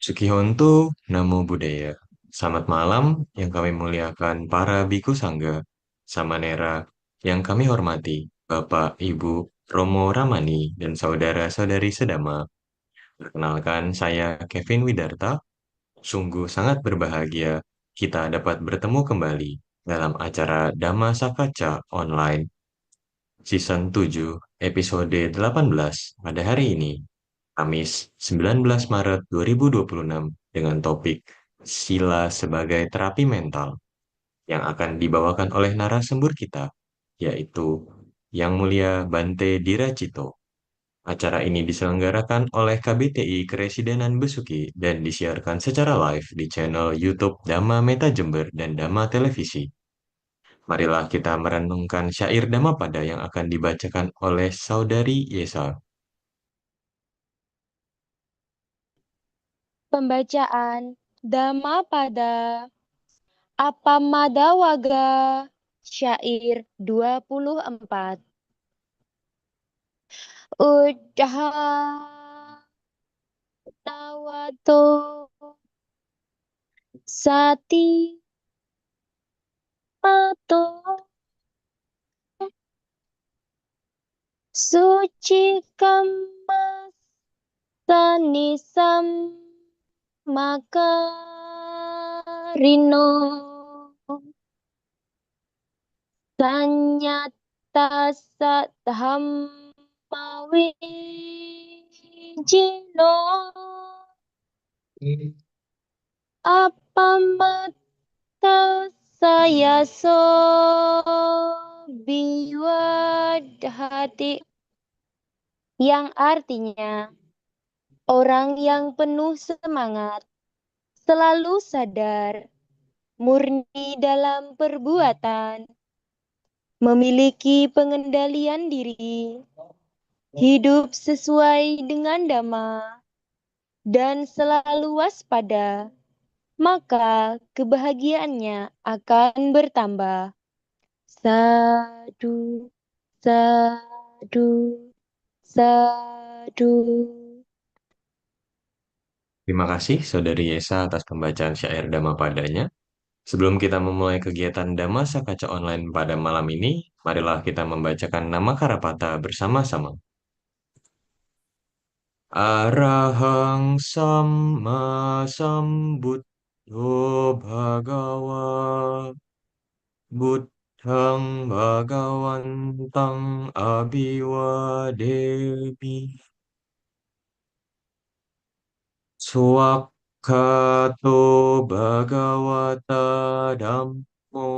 Sukihonto, Namo Buddhaya. Selamat malam yang kami muliakan para biku sangga, samanera yang kami hormati, Bapak, Ibu, Romo Ramani, dan saudara-saudari sedama. Perkenalkan, saya Kevin Widarta. Sungguh sangat berbahagia kita dapat bertemu kembali dalam acara Dhamma Sakaca Online Season 7, episode 18 pada hari ini. Kamis 19 Maret 2026 dengan topik Sila sebagai terapi mental yang akan dibawakan oleh narasumber kita, yaitu Yang Mulia Bante Diracito. Acara ini diselenggarakan oleh KBTI Keresidenan Besuki dan disiarkan secara live di channel YouTube Dhamma Meta Jember dan Dhamma Televisi. Marilah kita merenungkan syair Dhammapada yang akan dibacakan oleh Saudari Yesa. Pembacaan Dhammapada Appamadawaga Syair 24. Uddha tawato sati pato suci kamma sanisam makarino sanyata saddhamma wijino appamata sayaso biwadhati, yang artinya orang yang penuh semangat, selalu sadar, murni dalam perbuatan, memiliki pengendalian diri, hidup sesuai dengan dhamma, dan selalu waspada, maka kebahagiaannya akan bertambah. Sadu, sadu, sadu. Terima kasih Saudari Yesa atas pembacaan syair Dhammapadanya. Sebelum kita memulai kegiatan Dhamma Sakaca Online pada malam ini, marilah kita membacakan nama Karapata bersama-sama. Arahang Samma Sambuddho Bhagawa Buddhang Bhagawantang Abhiwademi Swakkato Bhagawata Dhammo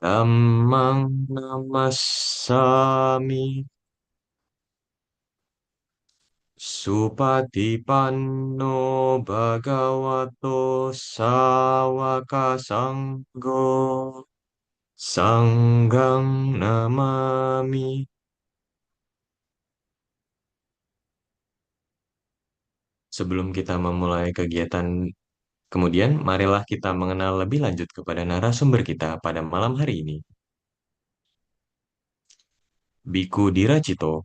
Dhammang Namassami Supatipanno Bhagavato Sawaka Sanggo Sanggang Namami. Sebelum kita memulai kegiatan kemudian, marilah kita mengenal lebih lanjut kepada narasumber kita pada malam hari ini. Biku Diracito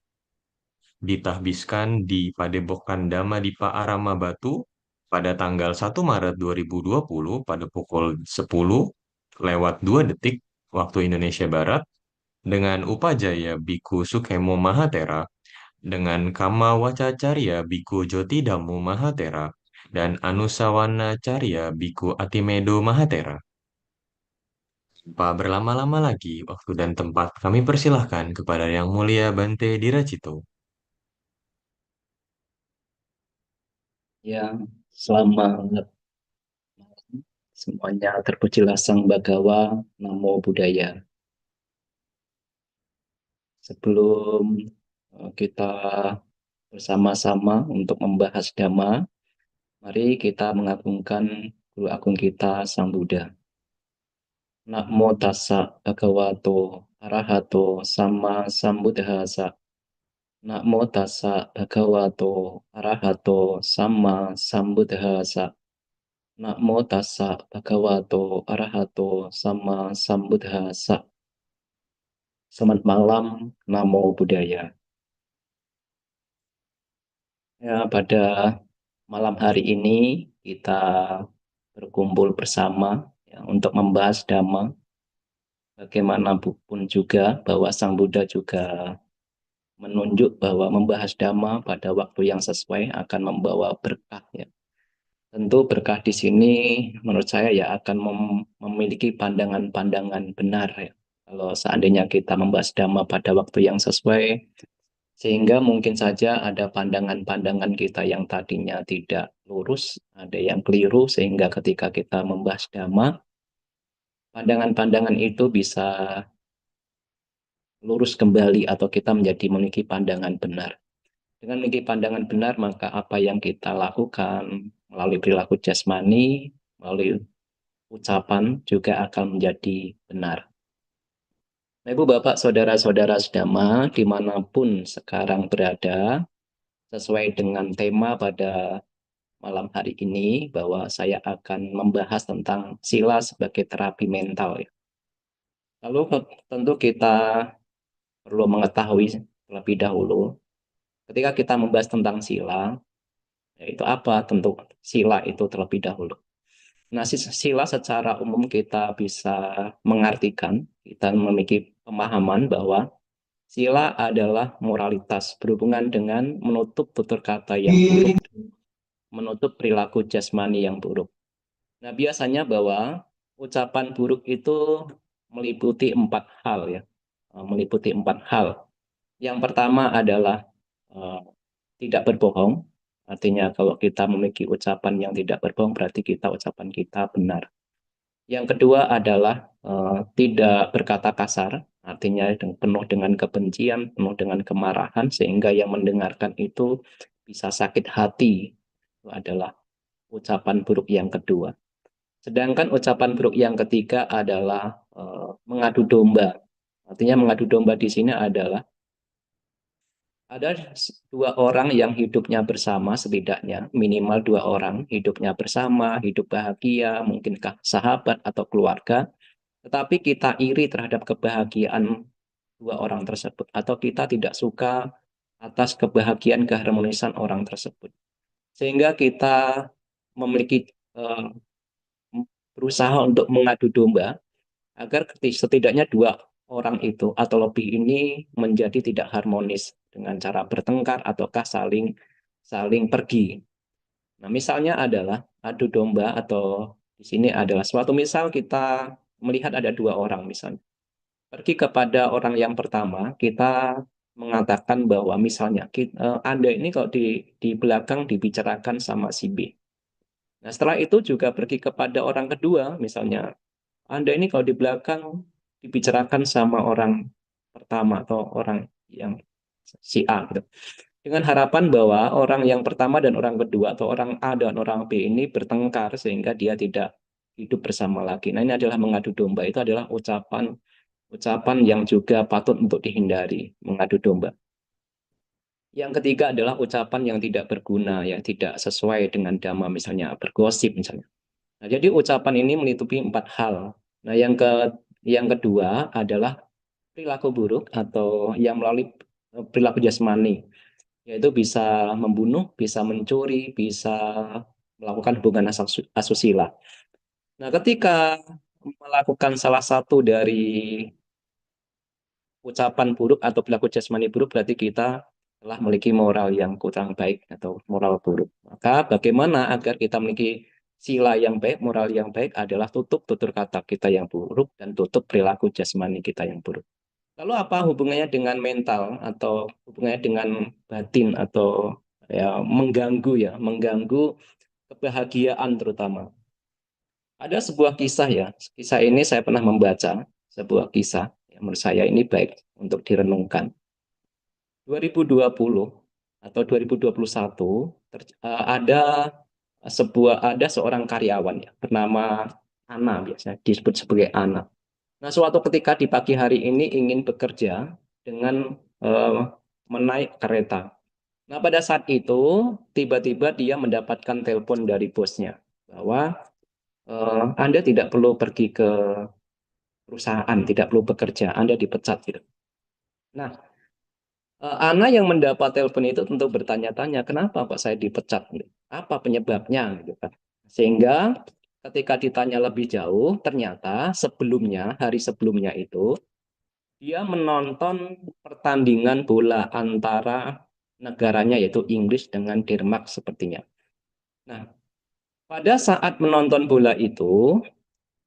ditahbiskan di Padepokan Dhammadippa Arama Batu pada tanggal 1 Maret 2020 pada pukul 10:02 waktu Indonesia Barat dengan Upajaya Biku Sukhemo Mahatera dengan Kama Wacacarya Biku Joti Dhammo Mahatera dan Anusawana Carya Biku Atimedo Mahatera. Tanpa berlama-lama lagi, waktu dan tempat kami persilahkan kepada Yang Mulia Bante Diracito. Ya, selamat malam semuanya. Terpujilah Sang Bagawa, Namo Buddhaya. Sebelum kita bersama-sama untuk membahas Dhamma, mari kita mengagungkan Guru Agung kita, Sang Buddha. Namo tassa bhagavato arahato sama sambuddhassa. Namo tassa bhagavato arahato sama sambuddhassa. Namo tassa bhagavato arahato sama sambuddhassa. Selamat malam, Namo Buddhaya. Ya, pada Malam hari ini kita berkumpul bersama ya, untuk membahas Dhamma. Bagaimanapun juga bahwa Sang Buddha juga menunjuk bahwa membahas Dhamma pada waktu yang sesuai akan membawa berkah ya. Tentu berkah di sini menurut saya ya akan memiliki pandangan-pandangan benar ya. Kalau seandainya kita membahas Dhamma pada waktu yang sesuai, sehingga mungkin saja ada pandangan-pandangan kita yang tadinya tidak lurus, ada yang keliru, sehingga ketika kita membahas Dhamma, pandangan-pandangan itu bisa lurus kembali atau kita menjadi memiliki pandangan benar. Dengan memiliki pandangan benar, maka apa yang kita lakukan melalui perilaku jasmani, melalui ucapan juga akan menjadi benar. Nah, Ibu, Bapak, Saudara-saudara sedama, dimanapun sekarang berada, sesuai dengan tema pada malam hari ini, bahwa saya akan membahas tentang sila sebagai terapi mental. Lalu tentu kita perlu mengetahui terlebih dahulu, ketika kita membahas tentang sila, yaitu apa? Tentu sila itu terlebih dahulu. Nah, sila secara umum kita bisa mengartikan, kita memiliki pemahaman bahwa sila adalah moralitas berhubungan dengan menutup tutur kata yang buruk, menutup perilaku jasmani yang buruk. Nah, biasanya bahwa ucapan buruk itu meliputi 4 hal ya, meliputi 4 hal. Yang pertama adalah eh, tidak berbohong. Artinya kalau kita memiliki ucapan yang tidak berbohong berarti ucapan kita benar. Yang kedua adalah tidak berkata kasar, artinya penuh dengan kebencian, penuh dengan kemarahan, sehingga yang mendengarkan itu bisa sakit hati. Itu adalah ucapan buruk yang kedua. Sedangkan ucapan buruk yang ketiga adalah mengadu domba. Artinya mengadu domba di sini adalah ada 2 orang yang hidupnya bersama, setidaknya minimal 2 orang hidupnya bersama, hidup bahagia, mungkinkah sahabat atau keluarga, tetapi kita iri terhadap kebahagiaan 2 orang tersebut, atau kita tidak suka atas kebahagiaan keharmonisan orang tersebut. Sehingga kita memiliki berusaha untuk mengadu domba agar setidaknya 2 orang itu atau lebih ini menjadi tidak harmonis dengan cara bertengkar ataukah saling saling pergi. Nah, misalnya adalah adu domba atau di sini adalah suatu misal kita melihat ada 2 orang misalnya. Pergi kepada orang yang pertama, kita mengatakan bahwa misalnya Anda ini kalau di belakang dibicarakan sama si B. Nah, setelah itu juga pergi kepada orang kedua, misalnya Anda ini kalau di belakang dibicarakan sama orang pertama atau orang yang si A gitu. Dengan harapan bahwa orang yang pertama dan orang kedua atau orang A dan orang B ini bertengkar sehingga dia tidak hidup bersama lagi. Nah, ini adalah mengadu domba. Itu adalah ucapan yang juga patut untuk dihindari, mengadu domba. Yang ketiga adalah ucapan yang tidak berguna, yang tidak sesuai dengan dhamma, misalnya bergosip misalnya. Nah, jadi ucapan ini meliputi 4 hal. Nah, yang kedua adalah perilaku buruk atau yang melalui perilaku jasmani, yaitu bisa membunuh, bisa mencuri, bisa melakukan hubungan asusila. Nah, ketika melakukan salah satu dari ucapan buruk atau perilaku jasmani buruk, berarti kita telah memiliki moral yang kurang baik atau moral buruk. Maka bagaimana agar kita memiliki sila yang baik, moral yang baik adalah tutup tutur kata kita yang buruk dan tutup perilaku jasmani kita yang buruk. Lalu apa hubungannya dengan mental atau hubungannya dengan batin atau ya mengganggu kebahagiaan terutama. Ada sebuah kisah ya, kisah ini saya pernah membaca sebuah kisah yang menurut saya ini baik untuk direnungkan. 2020 atau 2021 ada seorang karyawan ya bernama Ana, biasanya disebut sebagai Ana. Nah, suatu ketika di pagi hari ini ingin bekerja dengan menaik kereta. Nah, pada saat itu tiba-tiba dia mendapatkan telepon dari bosnya bahwa Anda tidak perlu pergi ke perusahaan, tidak perlu bekerja, Anda dipecat gitu. Nah, Ana yang mendapat telepon itu tentu bertanya-tanya, kenapa Pak saya dipecat? Apa penyebabnya? Gitu kan. Sehingga ketika ditanya lebih jauh, ternyata sebelumnya, hari sebelumnya itu, dia menonton pertandingan bola antara negaranya yaitu Inggris dengan Denmark sepertinya. Nah, pada saat menonton bola itu,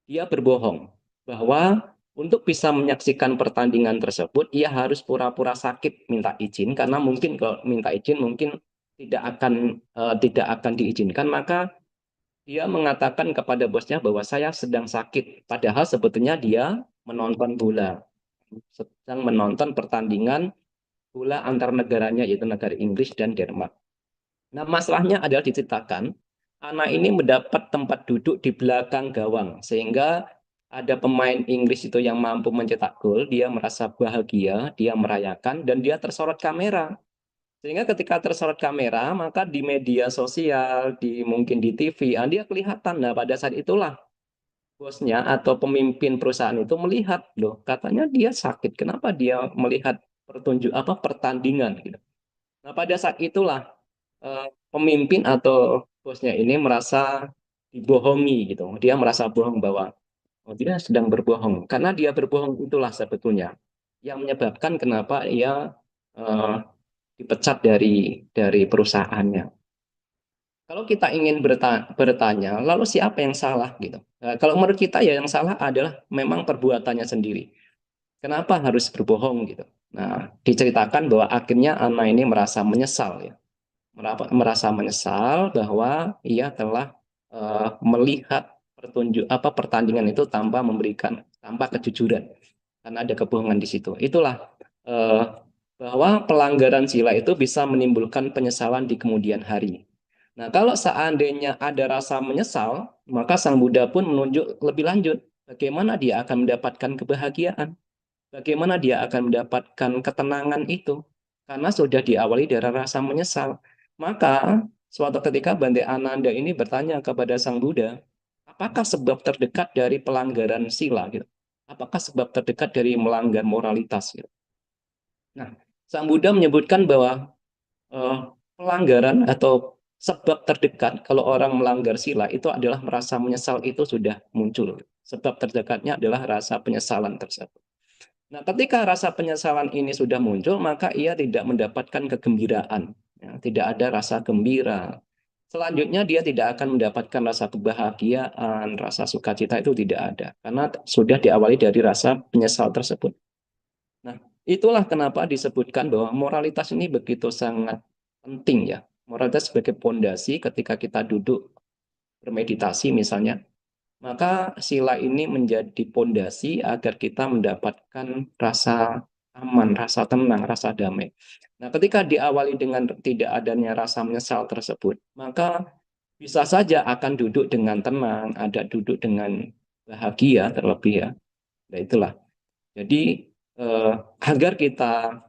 dia berbohong bahwa untuk bisa menyaksikan pertandingan tersebut, ia harus pura-pura sakit minta izin karena mungkin kalau minta izin mungkin tidak akan diizinkan, maka dia mengatakan kepada bosnya bahwa saya sedang sakit, padahal sebetulnya dia menonton bola, sedang menonton pertandingan bola antar negaranya yaitu negara Inggris dan Denmark. Nah, masalahnya adalah diceritakan anak ini mendapat tempat duduk di belakang gawang sehingga ada pemain Inggris itu yang mampu mencetak gol, dia merasa bahagia, dia merayakan dan dia tersorot kamera. Sehingga ketika tersorot kamera, maka di media sosial, mungkin di TV, dia kelihatan. Nah, pada saat itulah bosnya atau pemimpin perusahaan itu melihat, loh, katanya dia sakit, kenapa dia melihat pertandingan gitu. Nah, pada saat itulah pemimpin atau bosnya ini merasa dibohongi gitu. Dia merasa bohong bahwa dia sedang berbohong. Karena dia berbohong itulah sebetulnya yang menyebabkan kenapa ia eh, dipecat dari perusahaannya. Kalau kita ingin bertanya, lalu siapa yang salah gitu? Nah, kalau menurut kita ya yang salah adalah memang perbuatannya sendiri. Kenapa harus berbohong gitu? Nah, diceritakan bahwa akhirnya Ana ini merasa menyesal ya, merasa menyesal bahwa ia telah melihat pertandingan itu tanpa kejujuran karena ada kebohongan di situ. Itulah eh, bahwa pelanggaran sila itu bisa menimbulkan penyesalan di kemudian hari. Nah, kalau seandainya ada rasa menyesal, maka Sang Buddha pun menunjuk lebih lanjut bagaimana dia akan mendapatkan kebahagiaan, bagaimana dia akan mendapatkan ketenangan itu, karena sudah diawali dari rasa menyesal. Maka suatu ketika Bante Ananda ini bertanya kepada Sang Buddha, apakah sebab terdekat dari pelanggaran sila gitu? Apakah sebab terdekat dari melanggar moralitas gitu? Nah, Sang Buddha menyebutkan bahwa eh, pelanggaran atau sebab terdekat kalau orang melanggar sila itu adalah merasa menyesal itu sudah muncul. Sebab terdekatnya adalah rasa penyesalan tersebut. Nah, ketika rasa penyesalan ini sudah muncul, maka ia tidak mendapatkan kegembiraan. Ya, tidak ada rasa gembira. Selanjutnya dia tidak akan mendapatkan rasa kebahagiaan, rasa sukacita itu tidak ada. Karena sudah diawali dari rasa penyesal tersebut. Nah, itulah kenapa disebutkan bahwa moralitas ini begitu sangat penting ya. Moralitas sebagai pondasi ketika kita duduk bermeditasi misalnya, maka sila ini menjadi pondasi agar kita mendapatkan rasa aman, rasa tenang, rasa damai. Nah, ketika diawali dengan tidak adanya rasa menyesal tersebut, maka bisa saja akan duduk dengan tenang, ada duduk dengan bahagia terlebih ya. Nah, itulah. Jadi agar kita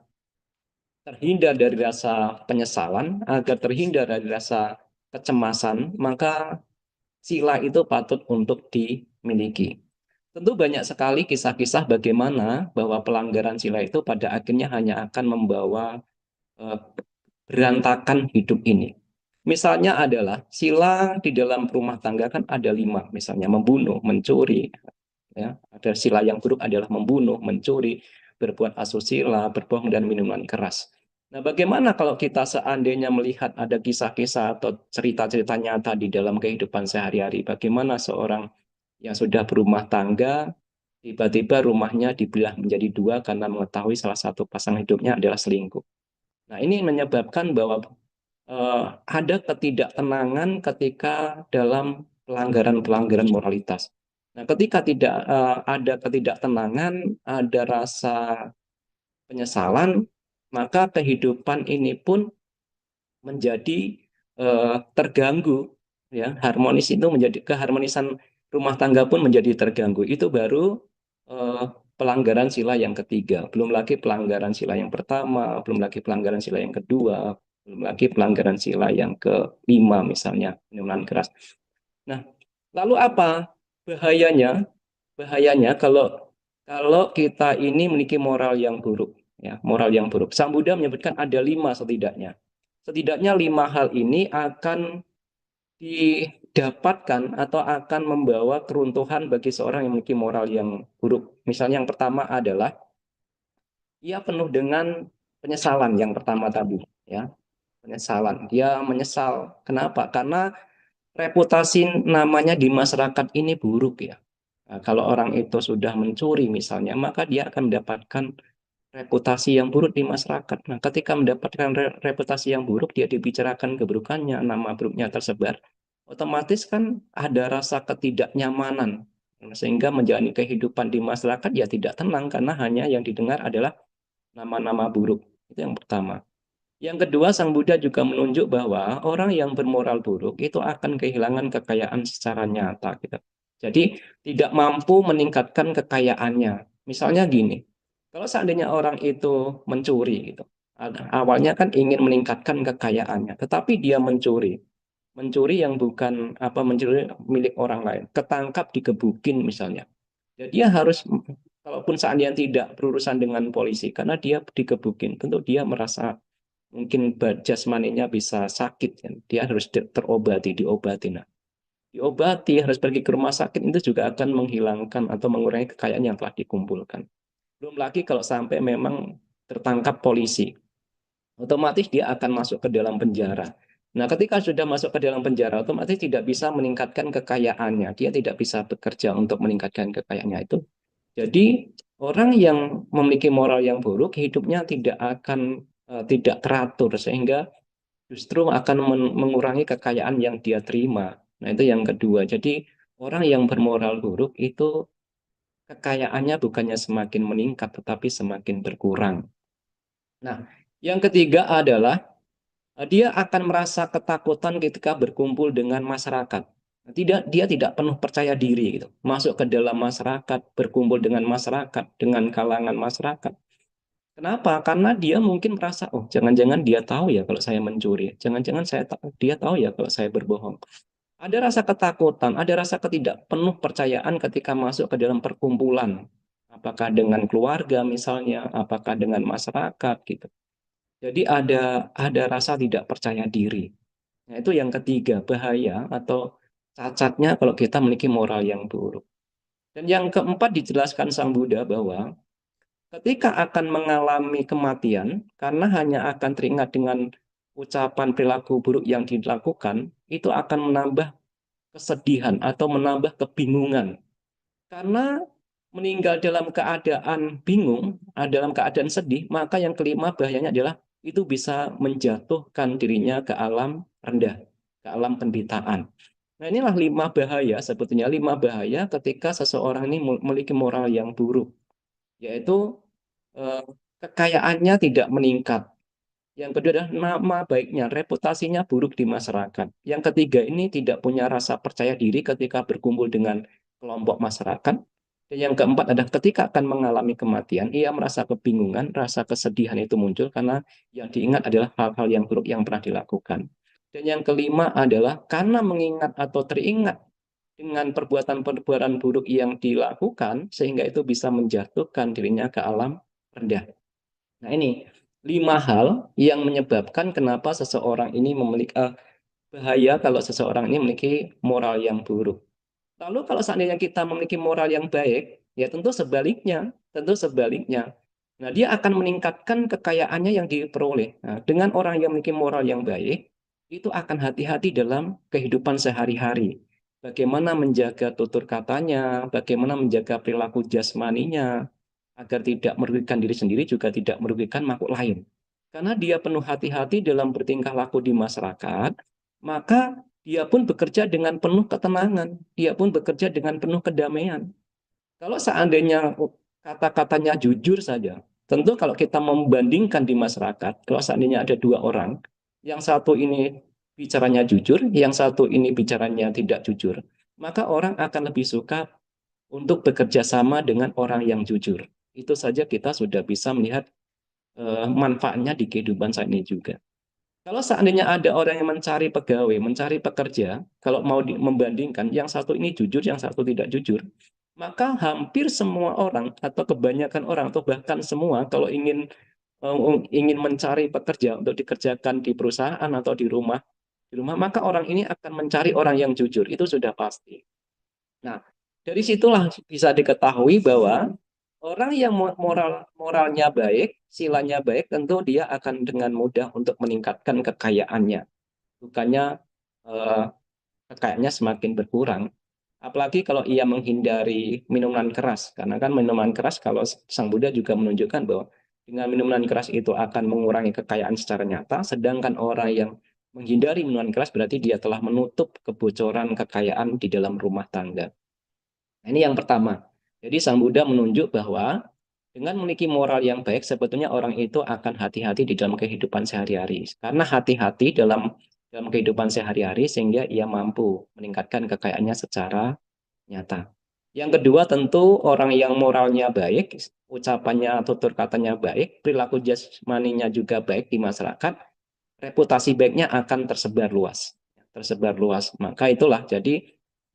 terhindar dari rasa penyesalan, agar terhindar dari rasa kecemasan, maka sila itu patut untuk dimiliki. Tentu banyak sekali kisah-kisah bagaimana bahwa pelanggaran sila itu pada akhirnya hanya akan membawa eh, berantakan hidup ini. Misalnya adalah sila di dalam rumah tangga kan ada 5, misalnya membunuh, mencuri, ya. Ada sila yang buruk adalah membunuh, mencuri, berbuat asusila, berbohong dan minuman keras. Nah, bagaimana kalau kita seandainya melihat ada kisah-kisah atau cerita-cerita nyata di dalam kehidupan sehari-hari, bagaimana seorang yang sudah berumah tangga tiba-tiba rumahnya dibelah menjadi 2 karena mengetahui salah satu pasangan hidupnya adalah selingkuh. Nah, ini menyebabkan bahwa ada ketidaktenangan ketika dalam pelanggaran-pelanggaran moralitas. Nah, ketika tidak ada ketidaktenangan, ada rasa penyesalan, maka kehidupan ini pun menjadi terganggu, ya. Harmonis itu menjadi keharmonisan rumah tangga pun menjadi terganggu. Itu baru eh, pelanggaran sila yang ketiga. Belum lagi pelanggaran sila yang pertama, belum lagi pelanggaran sila yang kedua, belum lagi pelanggaran sila yang kelima misalnya minuman keras. Nah, lalu apa bahayanya? Bahayanya kalau kalau kita ini memiliki moral yang buruk. ya, moral yang buruk. Sang Buddha menyebutkan ada 5 setidaknya. Setidaknya 5 hal ini akan didapatkan atau akan membawa keruntuhan bagi seorang yang memiliki moral yang buruk. Misalnya yang pertama adalah ia penuh dengan penyesalan yang pertama tadi, ya. Penyesalan. Dia menyesal. Kenapa? Karena reputasi namanya di masyarakat ini buruk ya. Nah, kalau orang itu sudah mencuri misalnya, maka dia akan mendapatkan reputasi yang buruk di masyarakat. Nah, ketika mendapatkan reputasi yang buruk, dia dibicarakan keburukannya, nama buruknya tersebar, otomatis kan ada rasa ketidaknyamanan. Sehingga menjalani kehidupan di masyarakat ya tidak tenang, karena hanya yang didengar adalah nama-nama buruk. Itu yang pertama. Yang kedua, Sang Buddha juga menunjuk bahwa orang yang bermoral buruk itu akan kehilangan kekayaan secara nyata, gitu. Jadi tidak mampu meningkatkan kekayaannya. Misalnya gini, kalau seandainya orang itu mencuri, gitu, awalnya kan ingin meningkatkan kekayaannya, tetapi dia mencuri, mencuri yang bukan apa, mencuri milik orang lain, ketangkap digebukin misalnya. Jadi dia harus, kalaupun seandainya tidak berurusan dengan polisi, karena dia digebukin, tentu dia merasa mungkin jasmaninya bisa sakit kan. Dia harus terobati, diobati. Nah, diobati harus pergi ke rumah sakit itu juga akan menghilangkan atau mengurangi kekayaan yang telah dikumpulkan. Belum lagi kalau sampai memang tertangkap polisi, otomatis dia akan masuk ke dalam penjara. Nah, ketika sudah masuk ke dalam penjara, otomatis tidak bisa meningkatkan kekayaannya. Dia tidak bisa bekerja untuk meningkatkan kekayaannya itu. Jadi, orang yang memiliki moral yang buruk, hidupnya tidak akan tidak teratur, sehingga justru akan mengurangi kekayaan yang dia terima. Nah, itu yang kedua. Jadi, orang yang bermoral buruk itu kekayaannya bukannya semakin meningkat, tetapi semakin berkurang. Nah, yang ketiga adalah dia akan merasa ketakutan ketika berkumpul dengan masyarakat. Dia tidak penuh percaya diri gitu. Masuk ke dalam masyarakat, berkumpul dengan masyarakat, dengan kalangan masyarakat. Kenapa? Karena dia mungkin merasa, oh jangan-jangan dia tahu ya kalau saya mencuri. Jangan-jangan dia tahu ya kalau saya berbohong. Ada rasa ketakutan, ada rasa penuh percayaan ketika masuk ke dalam perkumpulan. Apakah dengan keluarga misalnya, apakah dengan masyarakat gitu. Jadi ada rasa tidak percaya diri. Nah, itu yang ketiga, bahaya atau cacatnya kalau kita memiliki moral yang buruk. Dan yang keempat dijelaskan Sang Buddha bahwa ketika akan mengalami kematian, karena hanya akan teringat dengan ucapan perilaku buruk yang dilakukan, itu akan menambah kesedihan atau menambah kebingungan. Karena meninggal dalam keadaan bingung, dalam keadaan sedih, maka yang kelima bahayanya adalah itu bisa menjatuhkan dirinya ke alam rendah, ke alam penderitaan. Nah, inilah 5 bahaya, sebetulnya 5 bahaya ketika seseorang ini memiliki moral yang buruk, yaitu eh, kekayaannya tidak meningkat. Yang kedua adalah nama baiknya, reputasinya buruk di masyarakat. Yang ketiga ini tidak punya rasa percaya diri ketika berkumpul dengan kelompok masyarakat. Dan yang keempat adalah ketika akan mengalami kematian, ia merasa kebingungan, rasa kesedihan itu muncul karena yang diingat adalah hal-hal yang buruk yang pernah dilakukan. Dan yang kelima adalah karena mengingat atau teringat dengan perbuatan-perbuatan buruk yang dilakukan, sehingga itu bisa menjatuhkan dirinya ke alam rendah. Nah, ini 5 hal yang menyebabkan kenapa seseorang ini memiliki bahaya kalau seseorang ini memiliki moral yang buruk. Lalu kalau seandainya kita memiliki moral yang baik, ya tentu sebaliknya, tentu sebaliknya. Nah, dia akan meningkatkan kekayaannya yang diperoleh. Nah, dengan orang yang memiliki moral yang baik, itu akan hati-hati dalam kehidupan sehari-hari. Bagaimana menjaga tutur katanya, bagaimana menjaga perilaku jasmaninya, agar tidak merugikan diri sendiri juga tidak merugikan makhluk lain. Karena dia penuh hati-hati dalam bertingkah laku di masyarakat, maka dia pun bekerja dengan penuh ketenangan, dia pun bekerja dengan penuh kedamaian. Kalau seandainya kata-katanya jujur saja, tentu kalau kita membandingkan di masyarakat, kalau seandainya ada 2 orang, yang satu ini bicaranya jujur, yang satu ini bicaranya tidak jujur, maka orang akan lebih suka untuk bekerja sama dengan orang yang jujur. Itu saja kita sudah bisa melihat manfaatnya di kehidupan saat ini juga. Kalau seandainya ada orang yang mencari pegawai, mencari pekerja, kalau mau membandingkan, yang satu ini jujur, yang satu tidak jujur, maka hampir semua orang atau kebanyakan orang atau bahkan semua kalau ingin ingin mencari pekerja untuk dikerjakan di perusahaan atau di rumah, maka orang ini akan mencari orang yang jujur, itu sudah pasti. Nah, dari situlah bisa diketahui bahwa orang yang moralnya baik, silanya baik, tentu dia akan dengan mudah untuk meningkatkan kekayaannya. Bukannya eh, kekayaannya semakin berkurang. Apalagi kalau ia menghindari minuman keras, karena kan minuman keras kalau Sang Buddha juga menunjukkan bahwa dengan minuman keras itu akan mengurangi kekayaan secara nyata, sedangkan orang yang menghindari minuman keras berarti dia telah menutup kebocoran kekayaan di dalam rumah tangga. Nah, ini yang pertama. Jadi Sang Buddha menunjuk bahwa dengan memiliki moral yang baik, sebetulnya orang itu akan hati-hati di dalam kehidupan sehari-hari. Karena hati-hati dalam kehidupan sehari-hari sehingga ia mampu meningkatkan kekayaannya secara nyata. Yang kedua tentu orang yang moralnya baik, ucapannya, tutur katanya baik, perilaku jasmaninya juga baik di masyarakat, reputasi baiknya akan tersebar luas. Tersebar luas. Maka itulah jadi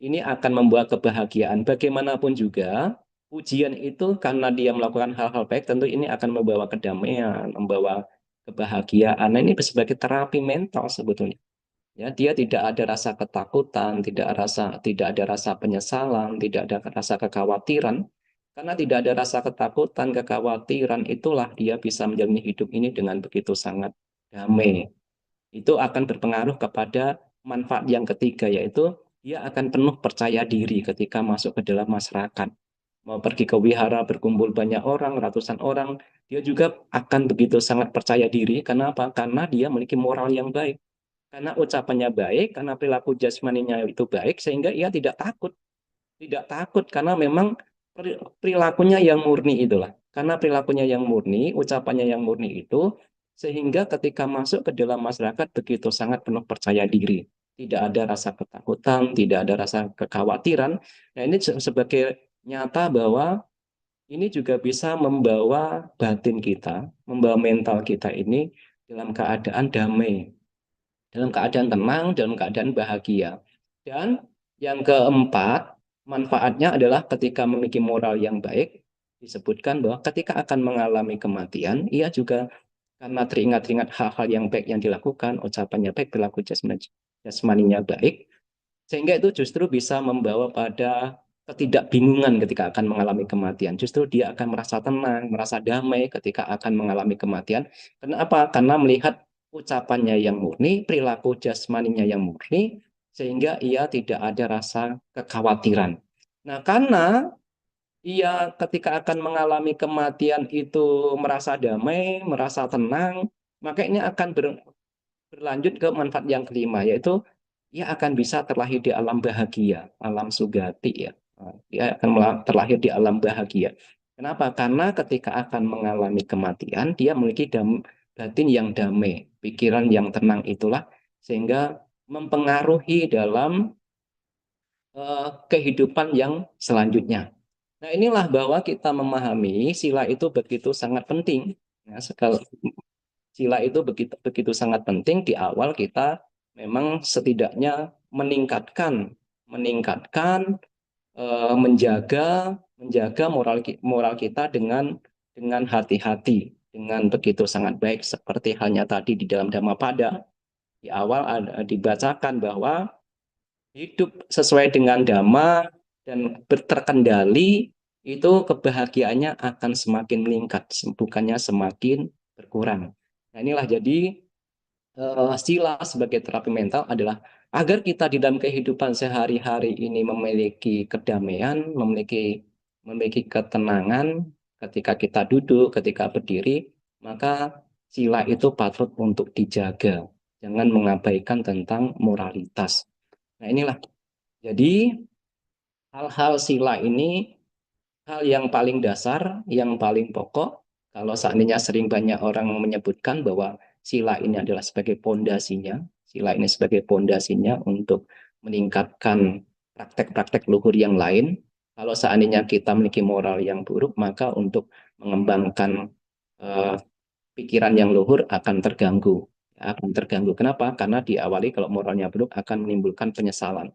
ini akan membawa kebahagiaan. Bagaimanapun juga, ujian itu karena dia melakukan hal-hal baik, tentu ini akan membawa kedamaian, membawa kebahagiaan. Nah, ini sebagai terapi mental sebetulnya. Ya, dia tidak ada rasa ketakutan, tidak ada rasa penyesalan, tidak ada rasa kekhawatiran. Karena tidak ada rasa ketakutan, kekhawatiran, itulah dia bisa menjalani hidup ini dengan begitu sangat damai. Itu akan berpengaruh kepada manfaat yang ketiga, yaitu dia akan penuh percaya diri ketika masuk ke dalam masyarakat. Mau pergi ke wihara, berkumpul banyak orang, ratusan orang, dia juga akan begitu sangat percaya diri. Kenapa? Karena dia memiliki moral yang baik. Karena ucapannya baik, karena perilaku jasmaninya itu baik, sehingga ia tidak takut. Tidak takut, karena memang perilakunya yang murni itulah. Karena perilakunya yang murni, ucapannya yang murni itu, sehingga ketika masuk ke dalam masyarakat begitu sangat penuh percaya diri. Tidak ada rasa ketakutan, tidak ada rasa kekhawatiran. Nah, ini sebagai nyata bahwa ini juga bisa membawa batin kita, membawa mental kita ini dalam keadaan damai, dalam keadaan tenang, dalam keadaan bahagia. Dan yang keempat, manfaatnya adalah ketika memiliki moral yang baik, disebutkan bahwa ketika akan mengalami kematian, ia juga karena teringat-ingat hal-hal yang baik yang dilakukan, ucapannya baik, perilaku jasmaninya baik, sehingga itu justru bisa membawa pada ketidakbingungan ketika akan mengalami kematian. Justru dia akan merasa tenang, merasa damai ketika akan mengalami kematian. Kenapa? Karena melihat ucapannya yang murni, perilaku jasmaninya yang murni, sehingga ia tidak ada rasa kekhawatiran. Nah, karena ia ketika akan mengalami kematian itu merasa damai, merasa tenang, maka ini akan berlanjut ke manfaat yang kelima, yaitu ia akan bisa terlahir di alam bahagia, alam sugati ya. Dia akan terlahir di alam bahagia. Kenapa? Karena ketika akan mengalami kematian, dia memiliki batin yang damai, pikiran yang tenang itulah sehingga mempengaruhi dalam kehidupan yang selanjutnya. Nah, inilah bahwa kita memahami sila itu begitu sangat penting. Ya, sekali sila itu begitu begitu sangat penting di awal kita memang setidaknya meningkatkan meningkatkan menjaga menjaga moral kita dengan hati-hati, dengan begitu sangat baik, seperti halnya tadi di dalam Dhammapada di awal dibacakan bahwa hidup sesuai dengan dhamma dan terkendali, itu kebahagiaannya akan semakin meningkat, bukannya semakin berkurang. Nah, inilah jadi sila sebagai terapi mental adalah agar kita di dalam kehidupan sehari-hari ini memiliki kedamaian, memiliki ketenangan ketika kita duduk, ketika berdiri, maka sila itu patut untuk dijaga. Jangan mengabaikan tentang moralitas. Nah, inilah. Jadi hal-hal sila ini hal yang paling dasar, yang paling pokok. Kalau seandainya sering banyak orang menyebutkan bahwa sila ini adalah sebagai pondasinya, sila ini sebagai pondasinya untuk meningkatkan praktek-praktek luhur yang lain. Kalau seandainya kita memiliki moral yang buruk, maka untuk mengembangkan eh, pikiran yang luhur akan terganggu. Akan terganggu. Kenapa? Karena diawali kalau moralnya buruk akan menimbulkan penyesalan.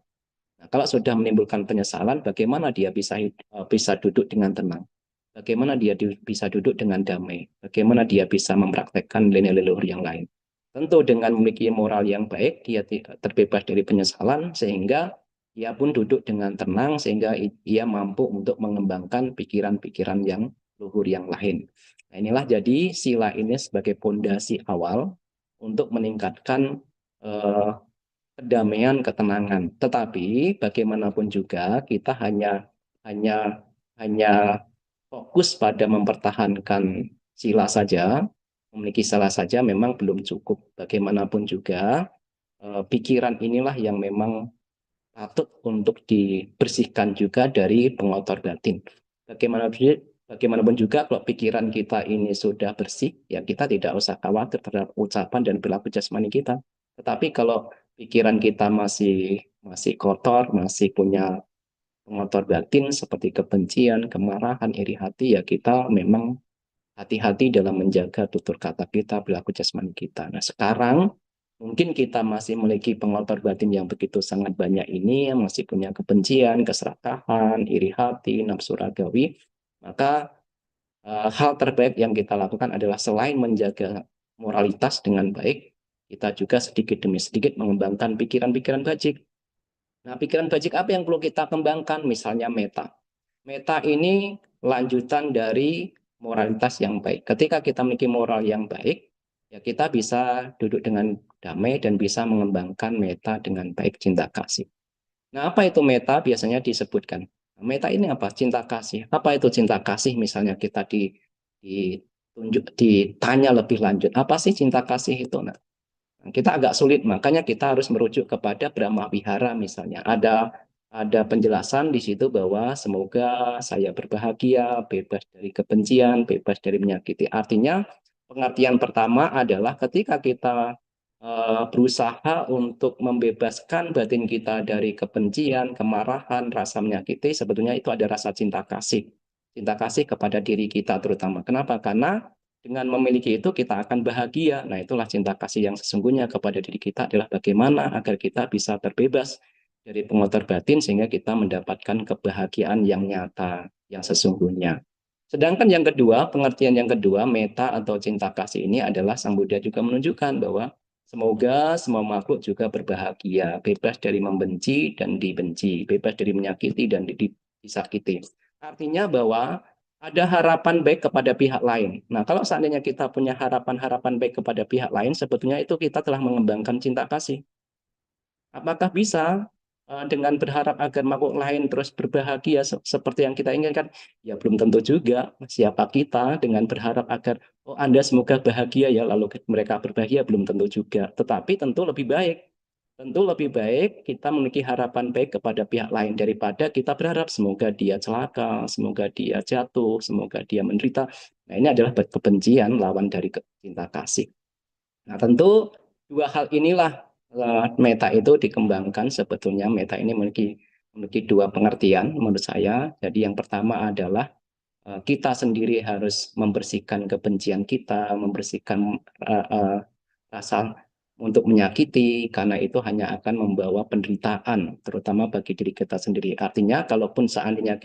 Nah, kalau sudah menimbulkan penyesalan, bagaimana dia bisa duduk dengan tenang? bagaimana dia bisa duduk dengan damai, bagaimana dia bisa mempraktekkan nilai-nilai leluhur yang lain. Tentu dengan memiliki moral yang baik, dia terbebas dari penyesalan, sehingga ia pun duduk dengan tenang, sehingga ia mampu untuk mengembangkan pikiran-pikiran yang luhur yang lain. Nah, inilah jadi sila ini sebagai pondasi awal untuk meningkatkan eh, kedamaian, ketenangan. Tetapi bagaimanapun juga kita hanya hanya fokus pada mempertahankan sila saja, memiliki sila saja memang belum cukup. Bagaimanapun juga pikiran inilah yang memang patut untuk dibersihkan juga dari pengotor batin. Bagaimanapun juga kalau pikiran kita ini sudah bersih, ya kita tidak usah khawatir terhadap ucapan dan perilaku jasmani kita. Tetapi kalau pikiran kita masih masih kotor, masih punya pengotor batin seperti kebencian, kemarahan, iri hati, ya kita memang hati-hati dalam menjaga tutur kata kita, perilaku jasmani kita. Nah, sekarang mungkin kita masih memiliki pengotor batin yang begitu sangat banyak ini, yang masih punya kebencian, keserakahan, iri hati, nafsu ragawi, maka hal terbaik yang kita lakukan adalah selain menjaga moralitas dengan baik, kita juga sedikit demi sedikit mengembangkan pikiran-pikiran bajik. Nah, pikiran bajik apa yang perlu kita kembangkan? Misalnya meta. Meta ini lanjutan dari moralitas yang baik. Ketika kita memiliki moral yang baik, ya kita bisa duduk dengan damai dan bisa mengembangkan meta dengan baik, cinta kasih. Nah, apa itu meta? Biasanya disebutkan. Meta ini apa? Cinta kasih. Apa itu cinta kasih? Misalnya kita ditanya lebih lanjut. Apa sih cinta kasih itu? Nah, kita agak sulit, makanya kita harus merujuk kepada Brahma Vihara misalnya. Ada penjelasan di situ bahwa semoga saya berbahagia, bebas dari kebencian, bebas dari menyakiti. Artinya pengertian pertama adalah ketika kita berusaha untuk membebaskan batin kita dari kebencian, kemarahan, rasa menyakiti, sebetulnya itu ada rasa cinta kasih. Cinta kasih kepada diri kita terutama. Kenapa? Karena dengan memiliki itu kita akan bahagia. Nah, itulah cinta kasih yang sesungguhnya kepada diri kita adalah bagaimana agar kita bisa terbebas dari pengotor batin sehingga kita mendapatkan kebahagiaan yang nyata, yang sesungguhnya. Sedangkan yang kedua, pengertian yang kedua, meta atau cinta kasih ini adalah Sang Buddha juga menunjukkan bahwa semoga semua makhluk juga berbahagia, bebas dari membenci dan dibenci, bebas dari menyakiti dan disakiti. Artinya bahwa ada harapan baik kepada pihak lain. Nah, kalau seandainya kita punya harapan-harapan baik kepada pihak lain, sebetulnya itu kita telah mengembangkan cinta kasih. Apakah bisa dengan berharap agar makhluk lain terus berbahagia seperti yang kita inginkan? Ya belum tentu juga. Siapa kita dengan berharap agar oh Anda semoga bahagia ya lalu mereka berbahagia belum tentu juga. Tetapi tentu lebih baik. Tentu lebih baik kita memiliki harapan baik kepada pihak lain daripada kita berharap semoga dia celaka, semoga dia jatuh, semoga dia menderita. Nah, ini adalah kebencian lawan dari cinta kasih. Nah, tentu dua hal inilah meta itu dikembangkan. Sebetulnya meta ini memiliki dua pengertian menurut saya. Jadi yang pertama adalah kita sendiri harus membersihkan kebencian kita, membersihkan rasa untuk menyakiti, karena itu hanya akan membawa penderitaan, terutama bagi diri kita sendiri. Artinya, kalaupun seandainya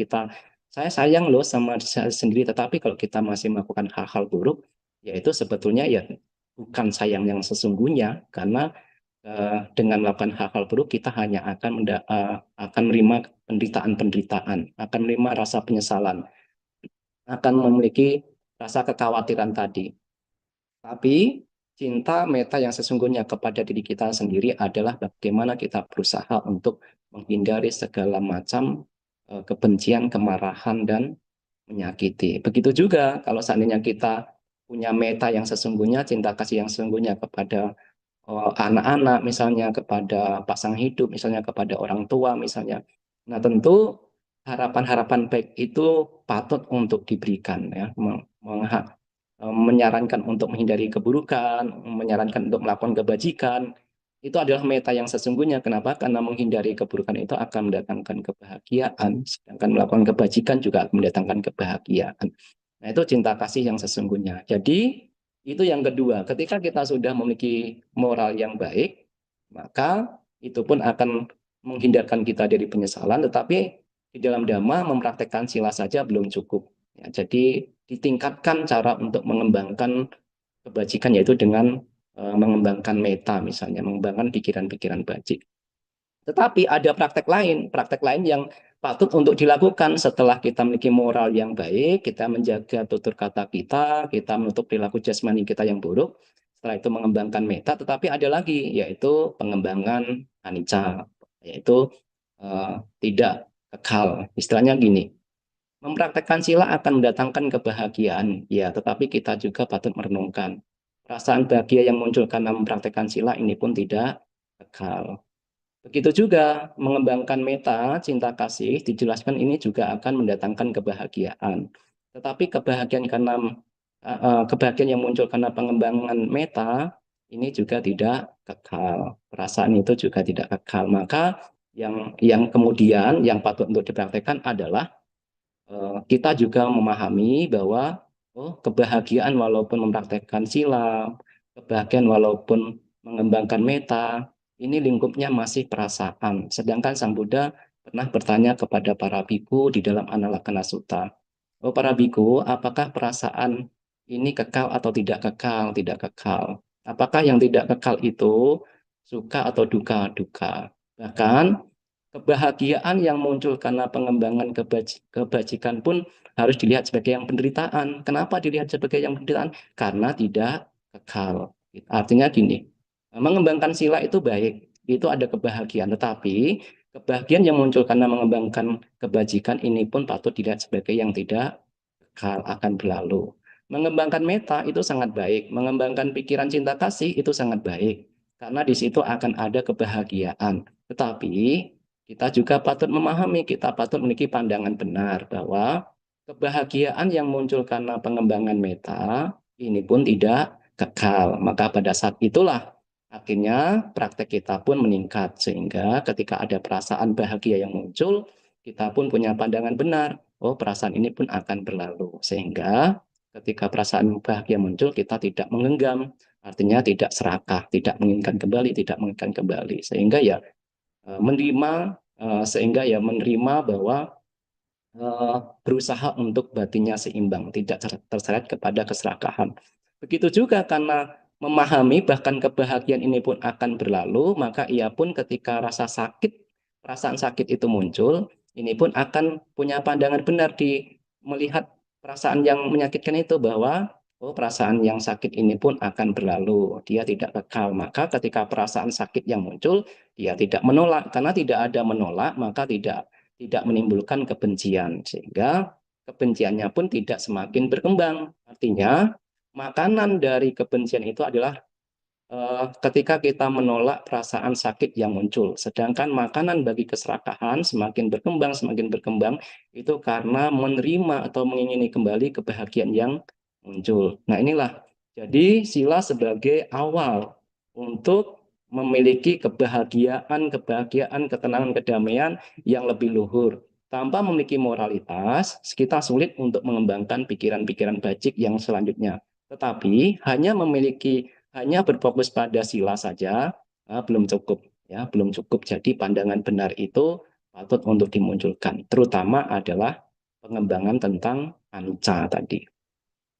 saya sayang loh sama saya sendiri, tetapi kalau kita masih melakukan hal-hal buruk, yaitu sebetulnya ya bukan sayang yang sesungguhnya, karena dengan melakukan hal-hal buruk kita hanya akan menerima penderitaan-penderitaan, akan menerima rasa penyesalan, akan memiliki rasa kekhawatiran tadi. Tapi cinta meta yang sesungguhnya kepada diri kita sendiri adalah bagaimana kita berusaha untuk menghindari segala macam kebencian, kemarahan, dan menyakiti. Begitu juga kalau seandainya kita punya meta yang sesungguhnya, cinta kasih yang sesungguhnya kepada anak-anak, misalnya kepada pasangan hidup, misalnya kepada orang tua, misalnya. Nah, tentu harapan-harapan baik itu patut untuk diberikan, ya, menyarankan untuk menghindari keburukan, menyarankan untuk melakukan kebajikan. Itu adalah meta yang sesungguhnya. Kenapa? Karena menghindari keburukan itu akan mendatangkan kebahagiaan, sedangkan melakukan kebajikan juga akan mendatangkan kebahagiaan. Nah, itu cinta kasih yang sesungguhnya. Jadi, itu yang kedua. Ketika kita sudah memiliki moral yang baik, maka itu pun akan menghindarkan kita dari penyesalan, tetapi di dalam Dhamma mempraktekkan sila saja belum cukup. Ya, jadi ditingkatkan cara untuk mengembangkan kebajikan, yaitu dengan mengembangkan meta, misalnya mengembangkan pikiran-pikiran bajik. Tetapi ada praktek lain yang patut untuk dilakukan setelah kita memiliki moral yang baik, kita menjaga tutur kata kita menutup perilaku jasmani kita yang buruk, setelah itu mengembangkan meta, tetapi ada lagi, yaitu pengembangan anicca, yaitu tidak kekal. Istilahnya gini, mempraktekkan sila akan mendatangkan kebahagiaan, ya, tetapi kita juga patut merenungkan. Perasaan bahagia yang muncul karena mempraktekkan sila ini pun tidak kekal. Begitu juga mengembangkan meta, cinta kasih, dijelaskan ini juga akan mendatangkan kebahagiaan. Tetapi kebahagiaan yang muncul karena pengembangan meta ini juga tidak kekal. Perasaan itu juga tidak kekal. Maka yang kemudian yang patut untuk dipraktekkan adalah kita juga memahami bahwa kebahagiaan walaupun mempraktekkan sila, kebahagiaan walaupun mengembangkan meta, ini lingkupnya masih perasaan. Sedangkan Sang Buddha pernah bertanya kepada para biku di dalam Analakkana Sutta, "Oh para biku, apakah perasaan ini kekal atau tidak kekal?" Tidak kekal. Apakah yang tidak kekal itu suka atau duka? Duka. Bahkan kebahagiaan yang muncul karena pengembangan kebajikan pun harus dilihat sebagai yang penderitaan. Kenapa dilihat sebagai yang penderitaan? Karena tidak kekal. Artinya gini, mengembangkan sila itu baik, itu ada kebahagiaan. Tetapi kebahagiaan yang muncul karena mengembangkan kebajikan ini pun patut dilihat sebagai yang tidak kekal, akan berlalu. Mengembangkan meta itu sangat baik, mengembangkan pikiran cinta kasih itu sangat baik, karena di situ akan ada kebahagiaan. Tetapi kita juga patut memahami, kita patut memiliki pandangan benar bahwa kebahagiaan yang muncul karena pengembangan meta ini pun tidak kekal. Maka pada saat itulah akhirnya praktek kita pun meningkat, sehingga ketika ada perasaan bahagia yang muncul, kita pun punya pandangan benar. Oh, perasaan ini pun akan berlalu. Sehingga ketika perasaan bahagia muncul, kita tidak menggenggam. Artinya tidak serakah, tidak menginginkan kembali, tidak menginginkan kembali. Sehingga ya menerima bahwa berusaha untuk batinnya seimbang, tidak terseret kepada keserakahan. Begitu juga karena memahami bahkan kebahagiaan ini pun akan berlalu, maka ia pun ketika perasaan sakit itu muncul, ini pun akan punya pandangan benar di melihat perasaan yang menyakitkan itu, bahwa perasaan yang sakit ini pun akan berlalu, dia tidak kekal. Maka ketika perasaan sakit yang muncul, dia tidak menolak, karena tidak ada menolak, maka tidak menimbulkan kebencian, sehingga kebenciannya pun tidak semakin berkembang. Artinya, makanan dari kebencian itu adalah ketika kita menolak perasaan sakit yang muncul. Sedangkan makanan bagi keserakahan semakin berkembang itu karena menerima atau mengingini kembali kebahagiaan yang muncul. Nah, inilah jadi sila sebagai awal untuk memiliki kebahagiaan, ketenangan, kedamaian yang lebih luhur. Tanpa memiliki moralitas, kita sulit untuk mengembangkan pikiran-pikiran bajik yang selanjutnya. Tetapi hanya berfokus pada sila saja belum cukup, ya, belum cukup. Jadi pandangan benar itu patut untuk dimunculkan, terutama adalah pengembangan tentang anicca tadi.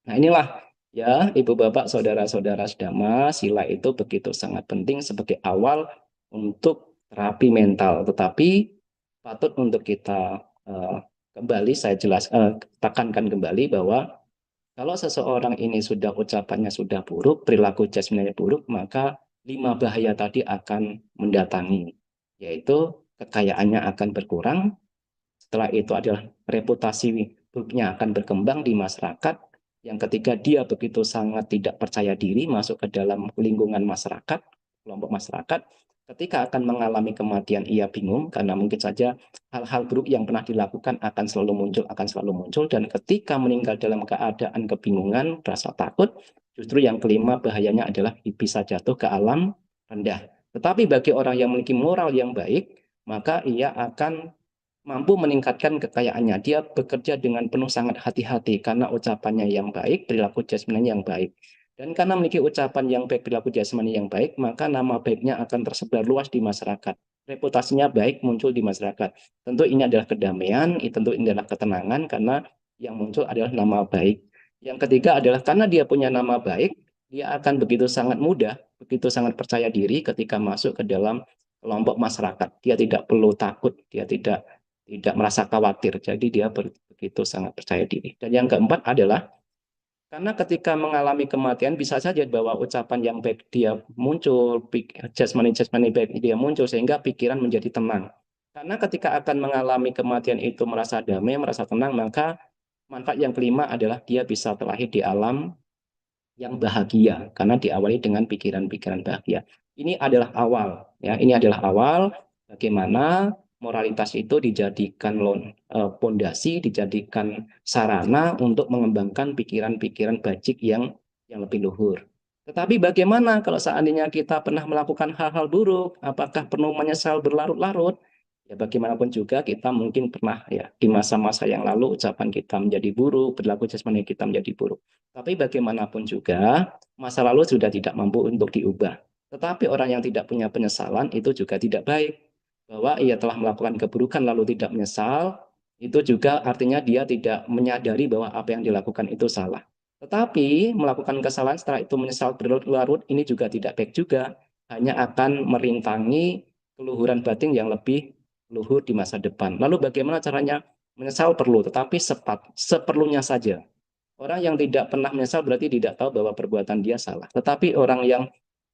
Nah, inilah ya Ibu Bapak Saudara-saudara sedama, sila itu begitu sangat penting sebagai awal untuk terapi mental. Tetapi patut untuk kita kembali tekankan kembali bahwa kalau seseorang ini sudah ucapannya sudah buruk, perilaku jasmaninya buruk, maka 5 bahaya tadi akan mendatangi, yaitu kekayaannya akan berkurang, setelah itu adalah reputasi buruknya akan berkembang di masyarakat, yang ketiga dia begitu sangat tidak percaya diri masuk ke dalam lingkungan masyarakat, kelompok masyarakat, ketika akan mengalami kematian ia bingung karena mungkin saja hal-hal buruk yang pernah dilakukan akan selalu muncul, dan ketika meninggal dalam keadaan kebingungan, rasa takut, justru yang kelima bahayanya adalah bisa jatuh ke alam rendah. Tetapi bagi orang yang memiliki moral yang baik, maka ia akan mampu meningkatkan kekayaannya. Dia bekerja dengan penuh sangat hati-hati karena ucapannya yang baik, perilaku jasmani yang baik. Dan karena memiliki ucapan yang baik, perilaku jasmani yang baik, maka nama baiknya akan tersebar luas di masyarakat. Reputasinya baik muncul di masyarakat. Tentu ini adalah kedamaian, tentu ini adalah ketenangan, karena yang muncul adalah nama baik. Yang ketiga adalah karena dia punya nama baik, dia akan begitu sangat mudah, begitu sangat percaya diri ketika masuk ke dalam kelompok masyarakat. Dia tidak perlu takut, dia tidak merasa khawatir. Jadi dia begitu sangat percaya diri. Dan yang keempat adalah karena ketika mengalami kematian bisa saja bahwa ucapan yang baik dia muncul, jasmani-jasmani baik dia muncul sehingga pikiran menjadi tenang. Karena ketika akan mengalami kematian itu merasa damai, merasa tenang, maka manfaat yang kelima adalah dia bisa terlahir di alam yang bahagia karena diawali dengan pikiran-pikiran bahagia. Ini adalah awal, ya. Ini adalah awal bagaimana moralitas itu dijadikan pondasi, dijadikan sarana untuk mengembangkan pikiran-pikiran bajik yang lebih luhur. Tetapi bagaimana kalau seandainya kita pernah melakukan hal-hal buruk, apakah perlu menyesal berlarut-larut? Ya bagaimanapun juga kita mungkin pernah ya di masa-masa yang lalu ucapan kita menjadi buruk, berlaku jasmani kita menjadi buruk. Tapi bagaimanapun juga masa lalu sudah tidak mampu untuk diubah. Tetapi orang yang tidak punya penyesalan itu juga tidak baik. Bahwa ia telah melakukan keburukan lalu tidak menyesal, itu juga artinya dia tidak menyadari bahwa apa yang dilakukan itu salah. Tetapi melakukan kesalahan setelah itu menyesal berlarut-larut ini juga tidak baik juga. Hanya akan merintangi keluhuran batin yang lebih luhur di masa depan. Lalu bagaimana caranya? Menyesal perlu, tetapi seperlunya saja. Orang yang tidak pernah menyesal berarti tidak tahu bahwa perbuatan dia salah. Tetapi orang yang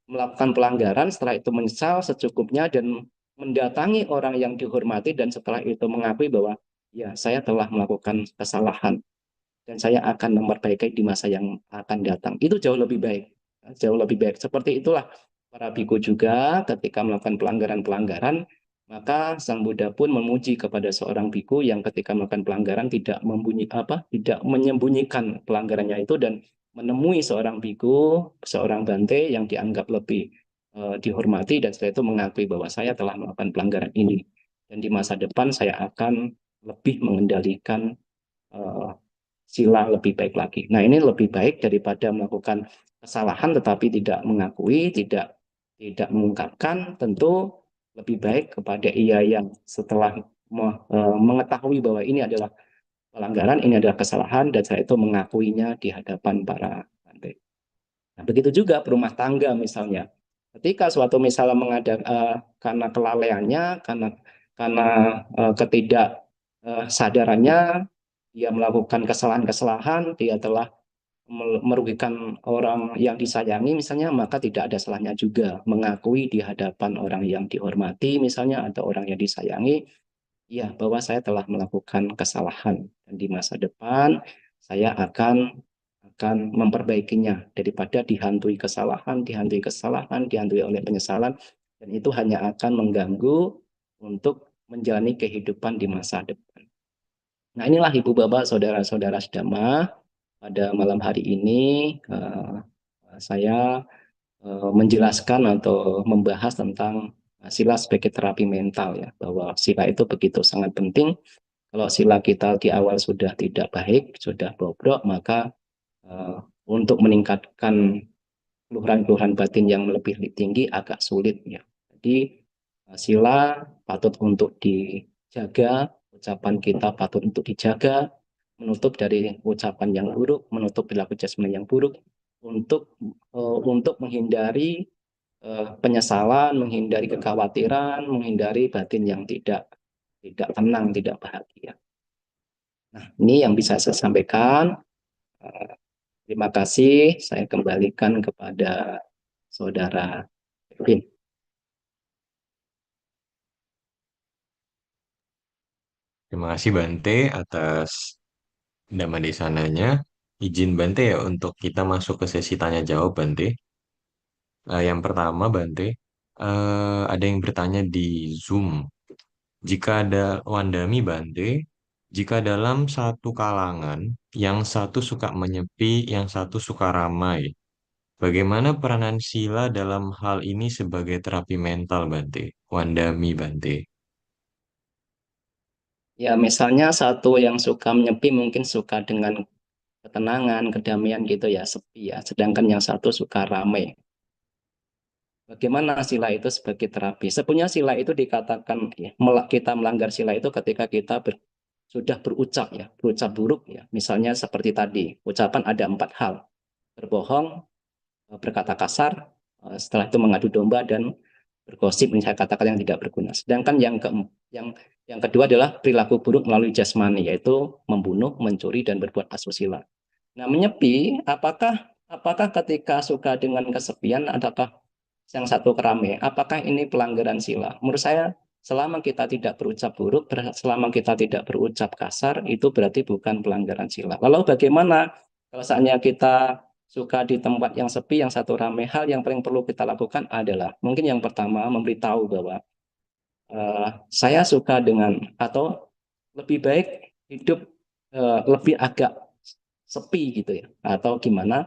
melakukan pelanggaran setelah itu menyesal secukupnya dan mendatangi orang yang dihormati dan setelah itu mengakui bahwa ya saya telah melakukan kesalahan dan saya akan memperbaiki di masa yang akan datang. Itu jauh lebih baik. Jauh lebih baik. Seperti itulah para biku juga ketika melakukan pelanggaran-pelanggaran, maka Sang Buddha pun memuji kepada seorang biku yang ketika melakukan pelanggaran tidak menyembunyikan pelanggarannya itu dan menemui seorang biku, seorang bante yang dianggap lebih dihormati dan setelah itu mengakui bahwa saya telah melakukan pelanggaran ini dan di masa depan saya akan lebih mengendalikan uh, sila lebih baik lagi. Nah, ini lebih baik daripada melakukan kesalahan tetapi tidak mengakui, tidak mengungkapkan, tentu lebih baik kepada ia yang setelah mengetahui bahwa ini adalah pelanggaran, ini adalah kesalahan dan setelah itu mengakuinya di hadapan para bante. Nah, begitu juga berumah tangga misalnya. Ketika suatu misalnya karena kelalaiannya, karena ketidaksadarannya dia melakukan kesalahan-kesalahan, dia telah merugikan orang yang disayangi misalnya, maka tidak ada salahnya juga mengakui di hadapan orang yang dihormati misalnya atau orang yang disayangi, ya bahwa saya telah melakukan kesalahan dan di masa depan saya akan memperbaikinya daripada dihantui kesalahan, dihantui oleh penyesalan dan itu hanya akan mengganggu untuk menjalani kehidupan di masa depan. Nah, inilah Ibu Bapak, saudara-saudara sedama, pada malam hari ini saya menjelaskan atau membahas tentang sila sebagai terapi mental ya, bahwa sila itu begitu sangat penting. Kalau sila kita di awal sudah tidak baik, sudah bobrok, maka untuk meningkatkan keluhuran-keluhuran batin yang lebih tinggi agak sulit ya. Jadi sila patut untuk dijaga, ucapan kita patut untuk dijaga, menutup dari ucapan yang buruk, menutup perilaku jasmani yang buruk, untuk menghindari penyesalan, menghindari kekhawatiran, menghindari batin yang tidak tenang, tidak bahagia. Nah, ini yang bisa saya sampaikan. Terima kasih. Saya kembalikan kepada saudara Erwin. Terima kasih Bante atas Dhamma Desananya. Izin Bante ya untuk kita masuk ke sesi tanya jawab Bante. Yang pertama Bante, ada yang bertanya di Zoom. Jika ada Wandami Bante, jika dalam satu kalangan yang satu suka menyepi, yang satu suka ramai, bagaimana peranan sila dalam hal ini sebagai terapi mental Bante? Wandami Bante. Ya, misalnya satu yang suka menyepi mungkin suka dengan ketenangan, kedamaian gitu ya, sepi ya. Sedangkan yang satu suka ramai. Bagaimana sila itu sebagai terapi? Sebenarnya sila itu dikatakan ya, kita melanggar sila itu ketika kita sudah berucap ya, berucap buruk ya. Misalnya seperti tadi, ucapan ada 4 hal: berbohong, berkata kasar, setelah itu mengadu domba, dan bergosip, misalnya kata-kata yang tidak berguna. Sedangkan yang kedua adalah perilaku buruk melalui jasmani, yaitu membunuh, mencuri, dan berbuat asusila. Nah, menyepi, apakah ketika suka dengan kesepian, adakah yang satu keramaian? Apakah ini pelanggaran sila? Menurut saya, selama kita tidak berucap buruk, selama kita tidak berucap kasar, itu berarti bukan pelanggaran sila. Lalu bagaimana kalau seandainya kita suka di tempat yang sepi, yang satu ramai? Hal yang paling perlu kita lakukan adalah mungkin yang pertama memberitahu bahwa saya suka dengan, atau lebih baik hidup lebih agak sepi gitu ya, atau gimana,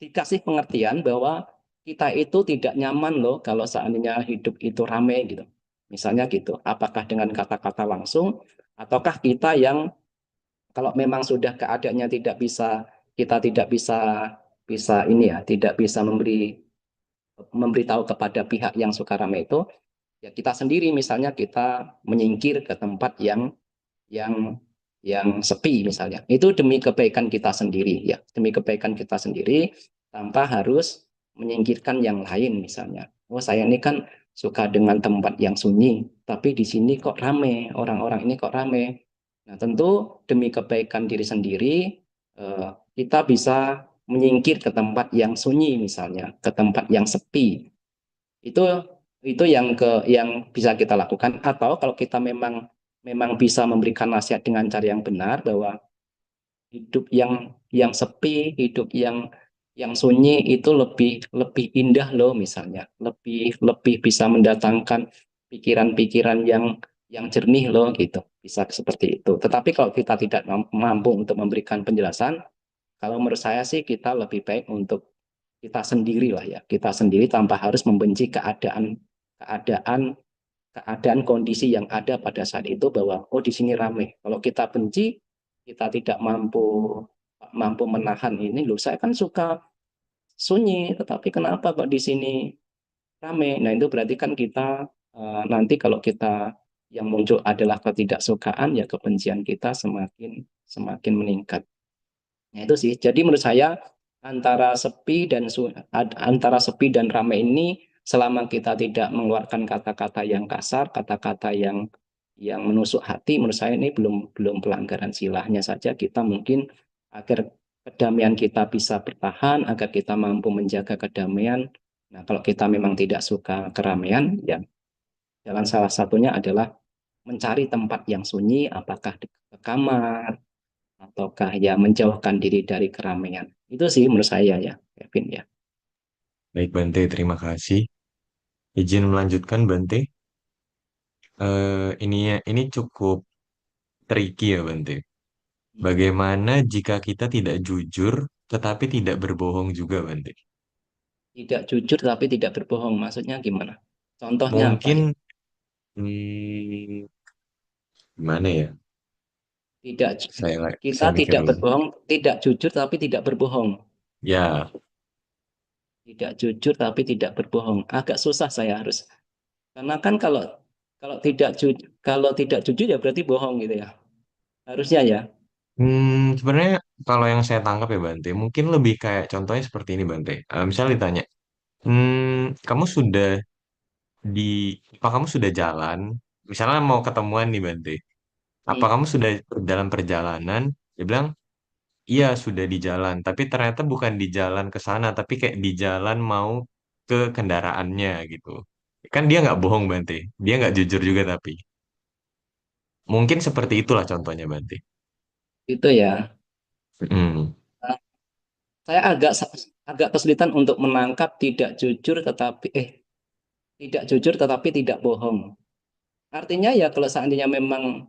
dikasih pengertian bahwa kita itu tidak nyaman loh kalau seandainya hidup itu rame gitu. Misalnya gitu, apakah dengan kata-kata langsung, ataukah kita yang kalau memang sudah keadaannya tidak bisa, kita tidak bisa bisa ini ya, tidak bisa memberitahu kepada pihak yang suka rame itu, ya kita sendiri, misalnya kita menyingkir ke tempat yang yang sepi misalnya. Itu demi kebaikan kita sendiri ya, demi kebaikan kita sendiri, tanpa harus menyingkirkan yang lain misalnya. Oh, saya ini kan suka dengan tempat yang sunyi, tapi di sini kok rame, orang-orang ini kok rame. Nah, tentu demi kebaikan diri sendiri, kita bisa menyingkir ke tempat yang sunyi misalnya, ke tempat yang sepi. Itu itu yang bisa kita lakukan. Atau kalau kita memang memang bisa memberikan nasihat dengan cara yang benar, bahwa hidup yang sepi, hidup yang sunyi itu lebih lebih indah loh misalnya, lebih lebih bisa mendatangkan pikiran-pikiran yang jernih loh gitu, bisa seperti itu. Tetapi kalau kita tidak mampu untuk memberikan penjelasan, kalau menurut saya sih kita lebih baik untuk kita sendiri lah ya, kita sendiri tanpa harus membenci keadaan keadaan kondisi yang ada pada saat itu, bahwa oh di sini ramai. Kalau kita benci, kita tidak mampu mampu menahan ini, loh saya kan suka sunyi, tetapi kenapa kok di sini ramai? Nah, itu berarti kan kita nanti kalau kita yang muncul adalah ketidaksukaan, ya kebencian kita semakin semakin meningkat. Nah, itu sih. Jadi menurut saya antara sepi dan ramai ini, selama kita tidak mengeluarkan kata-kata yang kasar, kata-kata yang menusuk hati, menurut saya ini belum belum pelanggaran silahnya saja. Kita mungkin agar kedamaian kita bisa bertahan, agar kita mampu menjaga kedamaian. Nah, kalau kita memang tidak suka keramaian, ya jalan salah satunya adalah mencari tempat yang sunyi, apakah di kamar, ataukah ya menjauhkan diri dari keramaian. Itu sih menurut saya ya, Kevin ya. Baik Bante, terima kasih. Izin melanjutkan Bante. Ini cukup tricky ya Bante. Bagaimana jika kita tidak jujur tetapi tidak berbohong juga Bante? Tidak jujur tapi tidak berbohong, maksudnya gimana? Contohnya apa ya? Mungkin hmm, gimana ya? Tidak, kita Saya mikir tidak dulu. berbohong, tidak jujur tapi tidak berbohong. Ya, Tidak jujur tapi tidak berbohong. Agak susah saya harus. Karena kan kalau kalau tidak jujur ya berarti bohong gitu ya. Harusnya ya. sebenarnya kalau yang saya tangkap ya Bante, mungkin lebih kayak contohnya seperti ini Bante. Misalnya ditanya, kamu sudah di, apa kamu sudah jalan? Misalnya mau ketemuan nih Bante. Apa Hmm. kamu sudah dalam perjalanan? Dia bilang, iya sudah di jalan. Tapi ternyata bukan di jalan ke sana, tapi kayak di jalan mau ke kendaraannya gitu. Kan dia nggak bohong Bante. Dia nggak jujur juga tapi. Mungkin seperti itulah contohnya Bante. Itu ya. Hmm. Nah, saya agak kesulitan untuk menangkap tidak jujur tetapi tidak bohong. Artinya ya kalau seandainya memang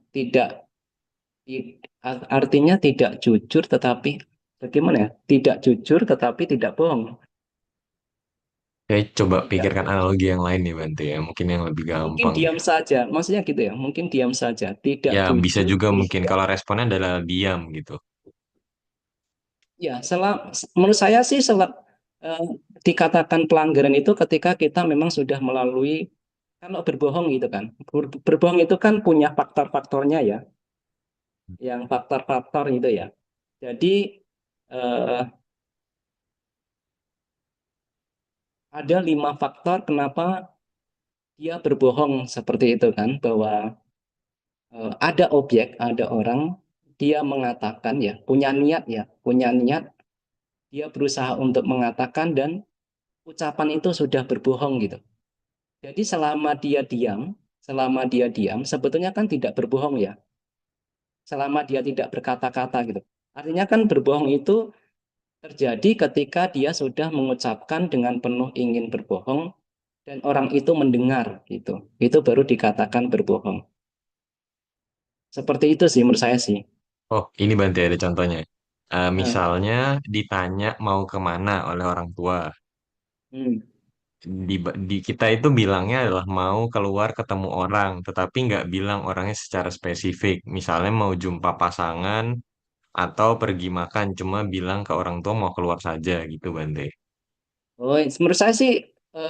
artinya tidak jujur tetapi bagaimana ya? Tidak jujur tetapi tidak bohong. Saya coba Tidak pikirkan jujur. analogi yang lain nih Bante ya. Mungkin yang lebih Mungkin gampang. diam saja. Maksudnya gitu ya. Mungkin diam saja. Tidak Ya bisa jujur, juga mungkin tidak. kalau responnya adalah diam gitu. Ya, menurut saya sih eh, dikatakan pelanggaran itu ketika kita memang sudah melalui, kalau berbohong gitu kan. Berbohong itu kan punya faktor-faktornya ya. yang faktor-faktor itu ya. Jadi eh, ada 5 faktor kenapa dia berbohong seperti itu kan, bahwa ada objek, ada orang, dia mengatakan ya, punya niat, dia berusaha untuk mengatakan dan ucapan itu sudah berbohong gitu. Jadi selama dia diam, sebetulnya kan tidak berbohong ya, selama dia tidak berkata-kata gitu. Artinya kan berbohong itu terjadi ketika dia sudah mengucapkan dengan penuh ingin berbohong dan orang itu mendengar gitu. Itu baru dikatakan berbohong. Seperti itu sih menurut saya sih. Oh, ini Bante ada contohnya. Nah, Misalnya ditanya mau kemana oleh orang tua. hmm. Di kita itu bilangnya adalah mau keluar ketemu orang, tetapi nggak bilang orangnya secara spesifik. Misalnya mau jumpa pasangan atau pergi makan, cuma bilang ke orang tua mau keluar saja gitu, Bante. Oh, menurut saya sih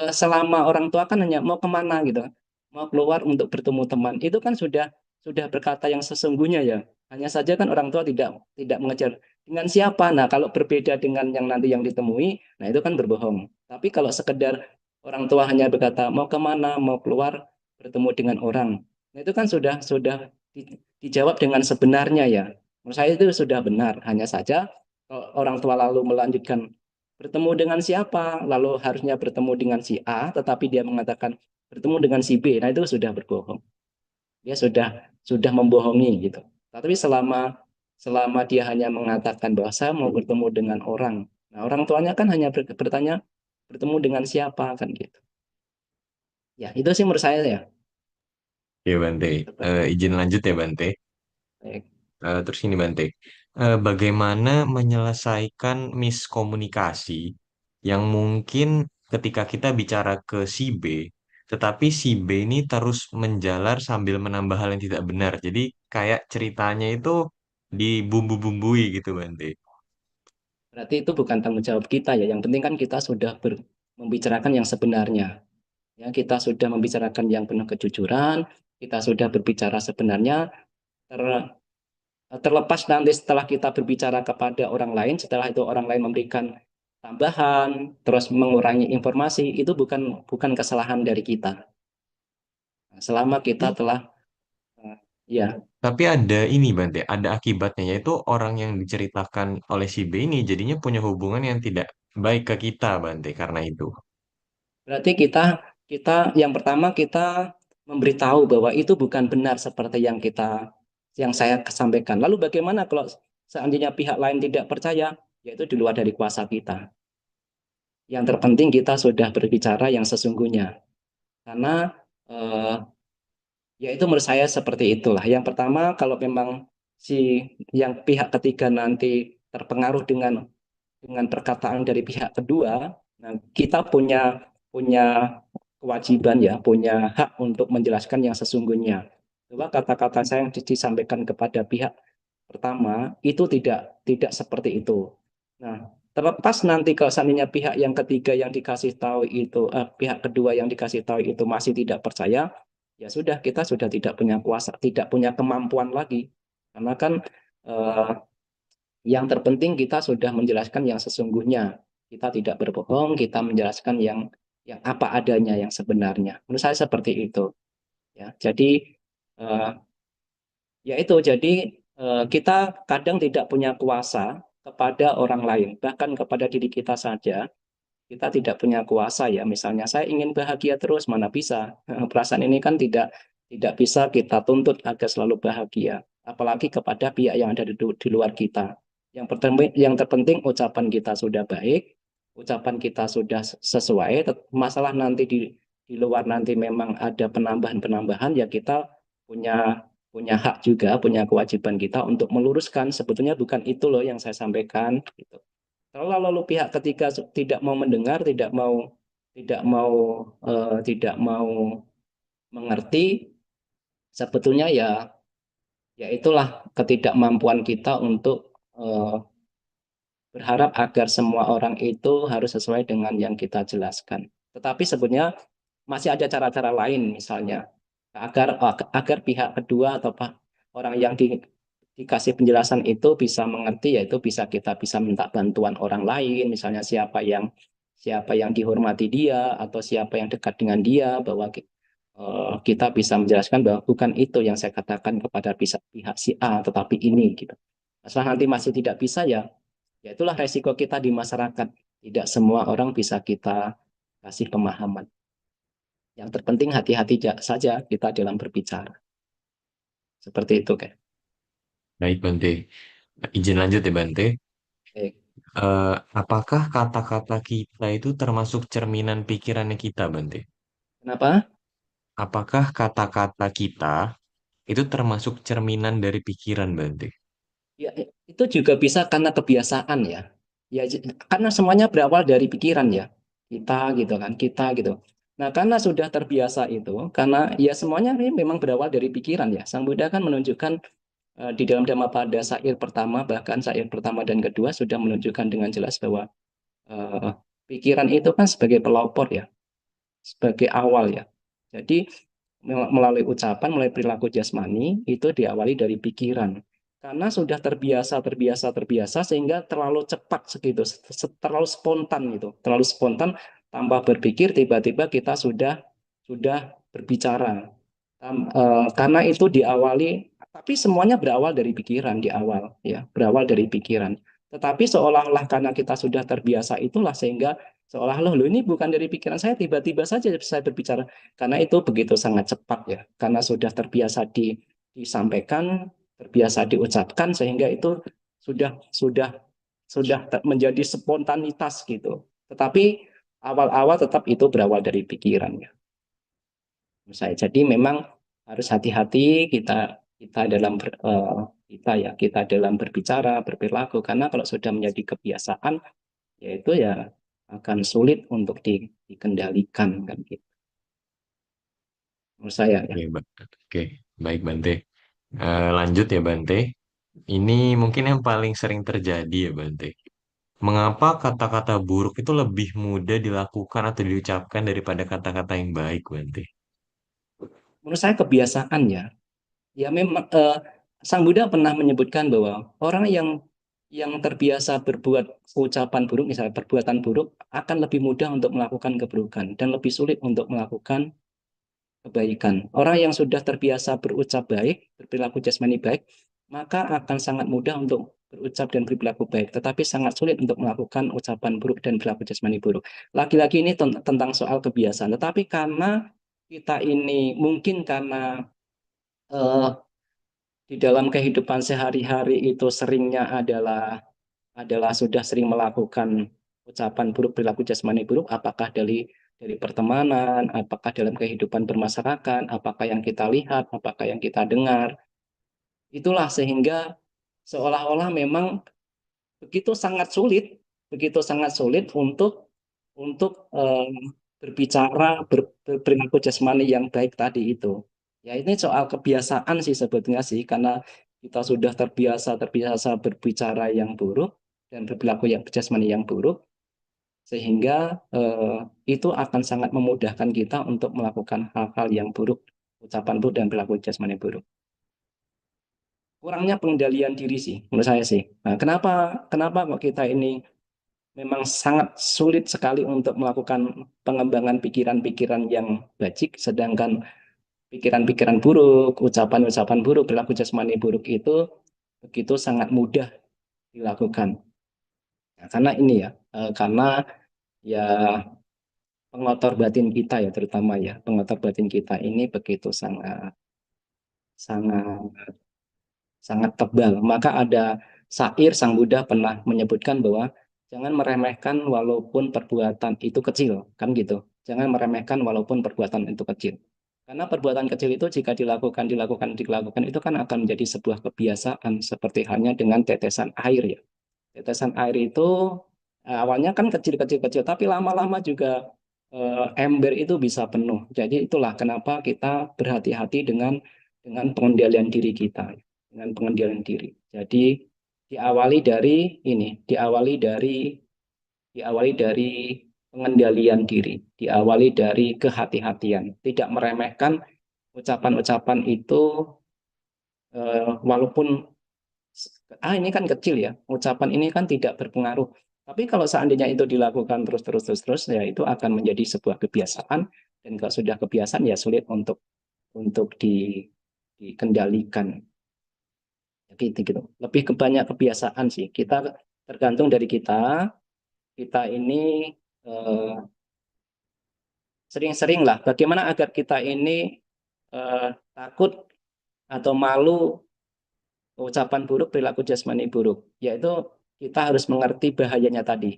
selama orang tua kan hanya mau kemana gitu, mau keluar untuk bertemu teman, itu kan sudah berkata yang sesungguhnya ya. Hanya saja kan orang tua tidak tidak mengejar dengan siapa. Nah, kalau berbeda dengan yang nanti yang ditemui, nah itu kan berbohong. Tapi kalau sekedar orang tua hanya berkata mau kemana, mau keluar bertemu dengan orang, nah itu kan dijawab dengan sebenarnya ya. Menurut saya itu sudah benar. Hanya saja kalau orang tua lalu melanjutkan bertemu dengan siapa, lalu harusnya bertemu dengan si A, tetapi dia mengatakan bertemu dengan si B. Nah, itu sudah berbohong. Dia sudah membohongi gitu. Tapi selama selama dia hanya mengatakan bahwa saya mau bertemu dengan orang. Nah, orang tuanya kan hanya bertanya bertemu dengan siapa kan gitu. Ya, itu sih menurut saya ya. Ya, Bante. Seperti Izin lanjut ya, Bante. baik. Terus ini Bante, bagaimana menyelesaikan miskomunikasi yang mungkin ketika kita bicara ke si B, tetapi si B ini terus menjalar sambil menambah hal yang tidak benar. Jadi kayak ceritanya itu dibumbu-bumbui gitu Bante. Berarti itu bukan tanggung jawab kita ya. Yang penting kan kita sudah membicarakan yang sebenarnya. Ya, kita sudah membicarakan yang penuh kejujuran, kita sudah berbicara sebenarnya. Terlepas nanti setelah kita berbicara kepada orang lain, setelah itu orang lain memberikan tambahan, terus mengurangi informasi, itu bukan bukan kesalahan dari kita. Selama kita Tapi, telah ya, tapi ada ini Bante, ada akibatnya yaitu orang yang diceritakan oleh si B ini jadinya punya hubungan yang tidak baik ke kita Bante karena itu. berarti kita yang pertama kita memberitahu bahwa itu bukan benar seperti yang saya sampaikan. Lalu bagaimana kalau seandainya pihak lain tidak percaya, yaitu di luar dari kuasa kita. Yang terpenting kita sudah berbicara yang sesungguhnya. Karena eh, ya itu menurut saya seperti itulah. Yang pertama, kalau memang si yang pihak ketiga nanti terpengaruh dengan perkataan dari pihak kedua, nah kita punya kewajiban ya, punya hak untuk menjelaskan yang sesungguhnya. Bahwa kata-kata saya yang disampaikan kepada pihak pertama itu tidak seperti itu. Nah, terlepas nanti kalau seandainya pihak yang ketiga yang dikasih tahu itu, pihak kedua yang dikasih tahu itu masih tidak percaya, ya sudah kita sudah tidak punya kuasa, tidak punya kemampuan lagi. Karena kan eh, yang terpenting kita sudah menjelaskan yang sesungguhnya. Kita tidak berbohong, kita menjelaskan yang apa adanya yang sebenarnya. Menurut saya seperti itu. Ya, jadi eh, ya itu, jadi kita kadang tidak punya kuasa kepada orang lain, bahkan kepada diri kita saja. Kita tidak punya kuasa ya. Misalnya saya ingin bahagia terus, mana bisa? Perasaan ini kan tidak bisa kita tuntut agar selalu bahagia. Apalagi kepada pihak yang ada di luar kita. Yang terpenting ucapan kita sudah baik, ucapan kita sudah sesuai. Masalah nanti di luar nanti memang ada penambahan-penambahan, ya kita punya punya hak juga, punya kewajiban kita untuk meluruskan. Sebetulnya bukan itu loh yang saya sampaikan. Gitu. Kalau lalu pihak ketiga tidak mau mendengar, tidak mau mengerti, sebetulnya ya itulah ketidakmampuan kita untuk berharap agar semua orang itu harus sesuai dengan yang kita jelaskan. Tetapi sebenarnya masih ada cara-cara lain, misalnya agar agar pihak kedua atau orang yang dikasih penjelasan itu bisa mengerti, yaitu kita bisa minta bantuan orang lain, misalnya siapa yang dihormati dia atau siapa yang dekat dengan dia, bahwa kita bisa menjelaskan bahwa bukan itu yang saya katakan kepada pihak si A, tetapi ini gitu. Setelah nanti masih tidak bisa, ya itulah resiko kita di masyarakat. Tidak semua orang bisa kita kasih pemahaman. Yang terpenting hati-hati saja kita dalam berbicara. Seperti itu, kayak. Baik, Bante. Izin lanjut ya, Bante. Baik. Apakah kata-kata kita itu termasuk cerminan pikirannya kita, Bante? Kenapa? Apakah kata-kata kita itu termasuk cerminan dari pikiran, Bante? Ya, itu juga bisa karena kebiasaan ya. Ya, karena semuanya berawal dari pikiran ya. Kita gitu kan, kita gitu. Nah, karena sudah terbiasa itu, karena ya semuanya ini memang berawal dari pikiran ya. Sang Buddha kan menunjukkan di dalam Dhammapada syair pertama, bahkan syair pertama dan kedua sudah menunjukkan dengan jelas bahwa eh, pikiran itu kan sebagai pelopor ya, sebagai awal ya. Jadi melalui ucapan, melalui perilaku jasmani itu diawali dari pikiran. Karena sudah terbiasa sehingga terlalu cepat segitu, terlalu spontan gitu, terlalu spontan tanpa berpikir tiba-tiba kita sudah berbicara. Karena itu diawali, tapi semuanya berawal dari pikiran di awal ya, berawal dari pikiran. Tetapi seolah-olah karena kita sudah terbiasa itulah sehingga seolah-olah loh ini bukan dari pikiran saya, tiba-tiba saja saya berbicara, karena itu begitu sangat cepat ya, karena sudah terbiasa disampaikan, terbiasa diucapkan sehingga itu sudah menjadi spontanitas gitu. Tetapi awal-awal tetap itu berawal dari pikiran ya. Jadi memang harus hati-hati kita dalam kita dalam berbicara, berperilaku, karena kalau sudah menjadi kebiasaan yaitu ya akan sulit untuk dikendalikan kan gitu. Menurut saya ya. Oke, Oke, baik, Bante. Lanjut ya, Bante. Ini mungkin yang paling sering terjadi ya, Bante. Mengapa kata-kata buruk itu lebih mudah dilakukan atau diucapkan daripada kata-kata yang baik, Bante? Menurut saya kebiasaan ya. Ya memang Sang Buddha pernah menyebutkan bahwa orang yang terbiasa berbuat ucapan buruk, misalnya perbuatan buruk, akan lebih mudah untuk melakukan keburukan dan lebih sulit untuk melakukan kebaikan. Orang yang sudah terbiasa berucap baik, berperilaku jasmani baik, maka akan sangat mudah untuk berucap dan berperilaku baik, tetapi sangat sulit untuk melakukan ucapan buruk dan perilaku jasmani buruk. Lagi-lagi ini tentang soal kebiasaan, tetapi karena kita ini mungkin karena eh, di dalam kehidupan sehari-hari itu seringnya adalah sudah sering melakukan ucapan buruk, perilaku jasmani buruk, apakah dari pertemanan, apakah dalam kehidupan bermasyarakat, apakah yang kita lihat, apakah yang kita dengar. Itulah sehingga seolah-olah memang begitu sangat sulit untuk berbicara, berperilaku jasmani yang baik tadi itu. Ya ini soal kebiasaan sih sebetulnya sih, karena kita sudah terbiasa berbicara yang buruk dan berperilaku yang jasmani yang buruk, sehingga itu akan sangat memudahkan kita untuk melakukan hal-hal yang buruk, ucapan buruk dan perilaku jasmani buruk. Kurangnya pengendalian diri sih, menurut saya sih. Nah, kenapa kenapa kok kita ini memang sangat sulit sekali untuk melakukan pengembangan pikiran-pikiran yang bajik, sedangkan pikiran-pikiran buruk, ucapan-ucapan buruk, perilaku jasmani buruk itu begitu sangat mudah dilakukan. Nah, karena ini ya, karena ya pengotor batin kita ya, terutama ya pengotor batin kita ini begitu sangat sangat sangat tebal. Maka ada syair Sang Buddha pernah menyebutkan bahwa jangan meremehkan walaupun perbuatan itu kecil, kan gitu. Jangan meremehkan walaupun perbuatan itu kecil. Karena perbuatan kecil itu jika dilakukan itu kan akan menjadi sebuah kebiasaan seperti halnya dengan tetesan air ya. Tetesan air itu awalnya kan kecil-kecil-kecil, tapi lama-lama juga ember itu bisa penuh. Jadi itulah kenapa kita berhati-hati dengan pengendalian diri kita, dengan pengendalian diri. Jadi diawali dari ini, diawali dari pengendalian diri, diawali dari kehati-hatian, tidak meremehkan ucapan-ucapan itu walaupun ini kan kecil ya, ucapan ini kan tidak berpengaruh. Tapi kalau seandainya itu dilakukan terus, ya itu akan menjadi sebuah kebiasaan, dan kalau sudah kebiasaan ya sulit untuk dikendalikan. Gitu. Lebih ke banyak kebiasaan sih. Kita tergantung dari kita ini eh, sering-sering lah. Bagaimana agar kita ini takut atau malu ucapan buruk, perilaku jasmani buruk, yaitu kita harus mengerti bahayanya tadi,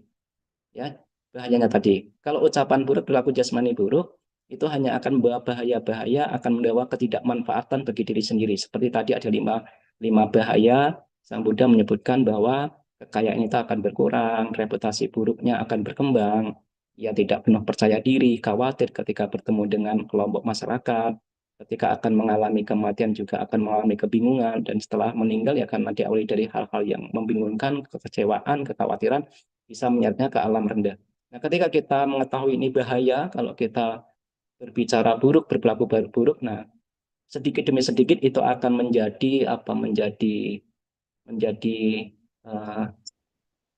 ya, bahayanya tadi. Kalau ucapan buruk, perilaku jasmani buruk, itu hanya akan membawa bahaya-bahaya, akan membawa ketidakmanfaatan bagi diri sendiri. Seperti tadi ada lima bahaya. Sang Buddha menyebutkan bahwa kekayaan itu akan berkurang, reputasi buruknya akan berkembang, ia tidak penuh percaya diri, khawatir ketika bertemu dengan kelompok masyarakat, ketika akan mengalami kematian juga akan mengalami kebingungan, dan setelah meninggal ya akan diawali dari hal-hal yang membingungkan, kekecewaan, kekhawatiran, bisa menyeretnya ke alam rendah. Nah, ketika kita mengetahui ini bahaya, kalau kita berbicara buruk, berperilaku buruk, nah sedikit demi sedikit itu akan menjadi uh,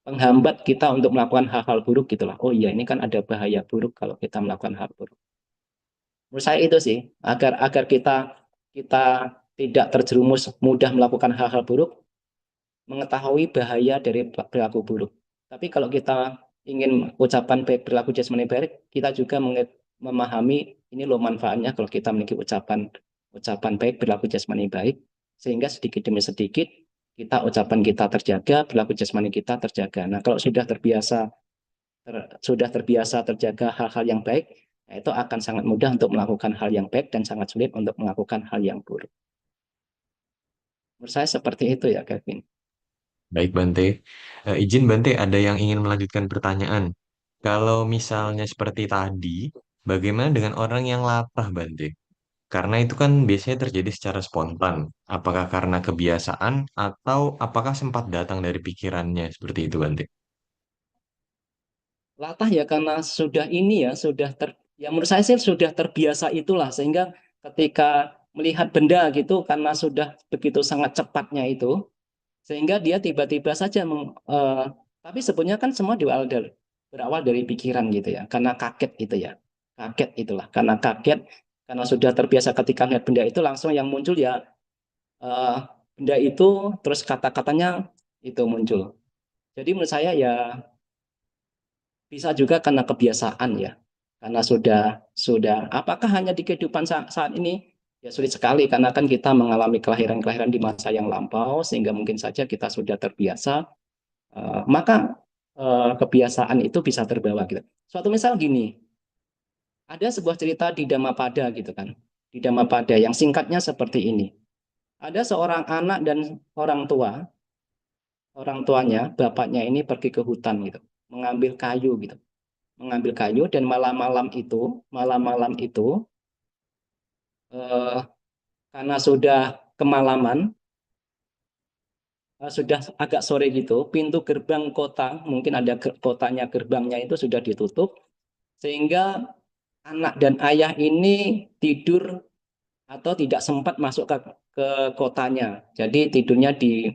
penghambat kita untuk melakukan hal-hal buruk gitulah. Oh iya, ini kan ada bahaya buruk kalau kita melakukan hal buruk. Menurut saya itu sih, agar agar kita tidak terjerumus mudah melakukan hal-hal buruk, mengetahui bahaya dari perilaku buruk. Tapi kalau kita ingin ucapan baik, perilaku jasmani baik, kita juga memahami ini loh manfaatnya kalau kita memiliki ucapan ucapan baik, perilaku jasmani baik, sehingga sedikit demi sedikit ucapan kita terjaga, perilaku jasmani kita terjaga. Nah, kalau sudah terbiasa terjaga hal-hal yang baik, nah itu akan sangat mudah untuk melakukan hal yang baik dan sangat sulit untuk melakukan hal yang buruk. Menurut saya seperti itu ya, Kevin. Baik, Bante. Izin Bante, ada yang ingin melanjutkan pertanyaan. Kalau misalnya seperti tadi, bagaimana dengan orang yang latah, Bante? Karena itu kan biasanya terjadi secara spontan. Apakah karena kebiasaan atau apakah sempat datang dari pikirannya seperti itu, Bante? Latah ya karena sudah ini ya, ya menurut saya sih sudah terbiasa itulah, sehingga ketika melihat benda gitu karena sudah begitu sangat cepatnya itu, sehingga dia tiba-tiba saja tapi sebenarnya kan semua berawal dari pikiran gitu ya, karena kaget itu ya, kaget itulah, karena kaget, karena sudah terbiasa ketika melihat benda itu langsung yang muncul ya eh, benda itu, terus kata-katanya itu muncul. Jadi menurut saya ya bisa juga karena kebiasaan ya, karena sudah apakah hanya di kehidupan saat ini, ya sulit sekali karena kan kita mengalami kelahiran-kelahiran di masa yang lampau sehingga mungkin saja kita sudah terbiasa. Maka kebiasaan itu bisa terbawa gitu. Suatu misal gini, ada sebuah cerita di Dhammapada gitu kan, di Dhammapada yang singkatnya seperti ini. Ada seorang anak dan orang tuanya, bapaknya ini pergi ke hutan gitu, mengambil kayu gitu, mengambil kayu, dan malam-malam itu eh, karena sudah kemalaman, sudah agak sore gitu, pintu gerbang kota, mungkin ada kotanya, gerbangnya itu sudah ditutup, sehingga anak dan ayah ini tidur atau tidak sempat masuk ke kotanya. Jadi tidurnya di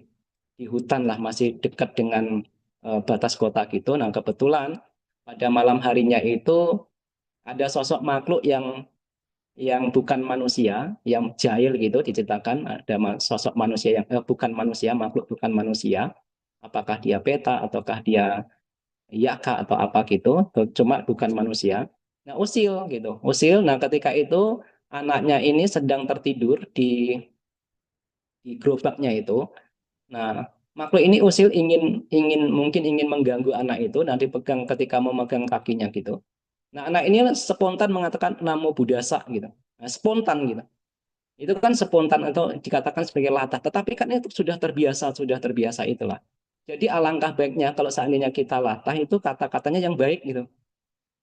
hutan lah, masih dekat dengan batas kota gitu. Nah, kebetulan pada malam harinya itu ada sosok makhluk yang bukan manusia, yang jahil gitu diceritakan, ada sosok manusia yang bukan manusia, makhluk bukan manusia, apakah dia peta ataukah dia yaka atau apa gitu, cuma bukan manusia. Nah, usil gitu, usil. Nah, ketika itu anaknya ini sedang tertidur di gerobaknya itu. Nah, makhluk ini usil ingin ingin mungkin ingin mengganggu anak itu, nanti pegang ketika memegang kakinya gitu. Nah, anak ini spontan mengatakan Namo Buddhasa gitu. Nah, spontan gitu. Itu kan spontan atau dikatakan sebagai latah, tetapi kan itu sudah terbiasa itulah. Jadi alangkah baiknya kalau seandainya kita latah itu kata-katanya yang baik gitu.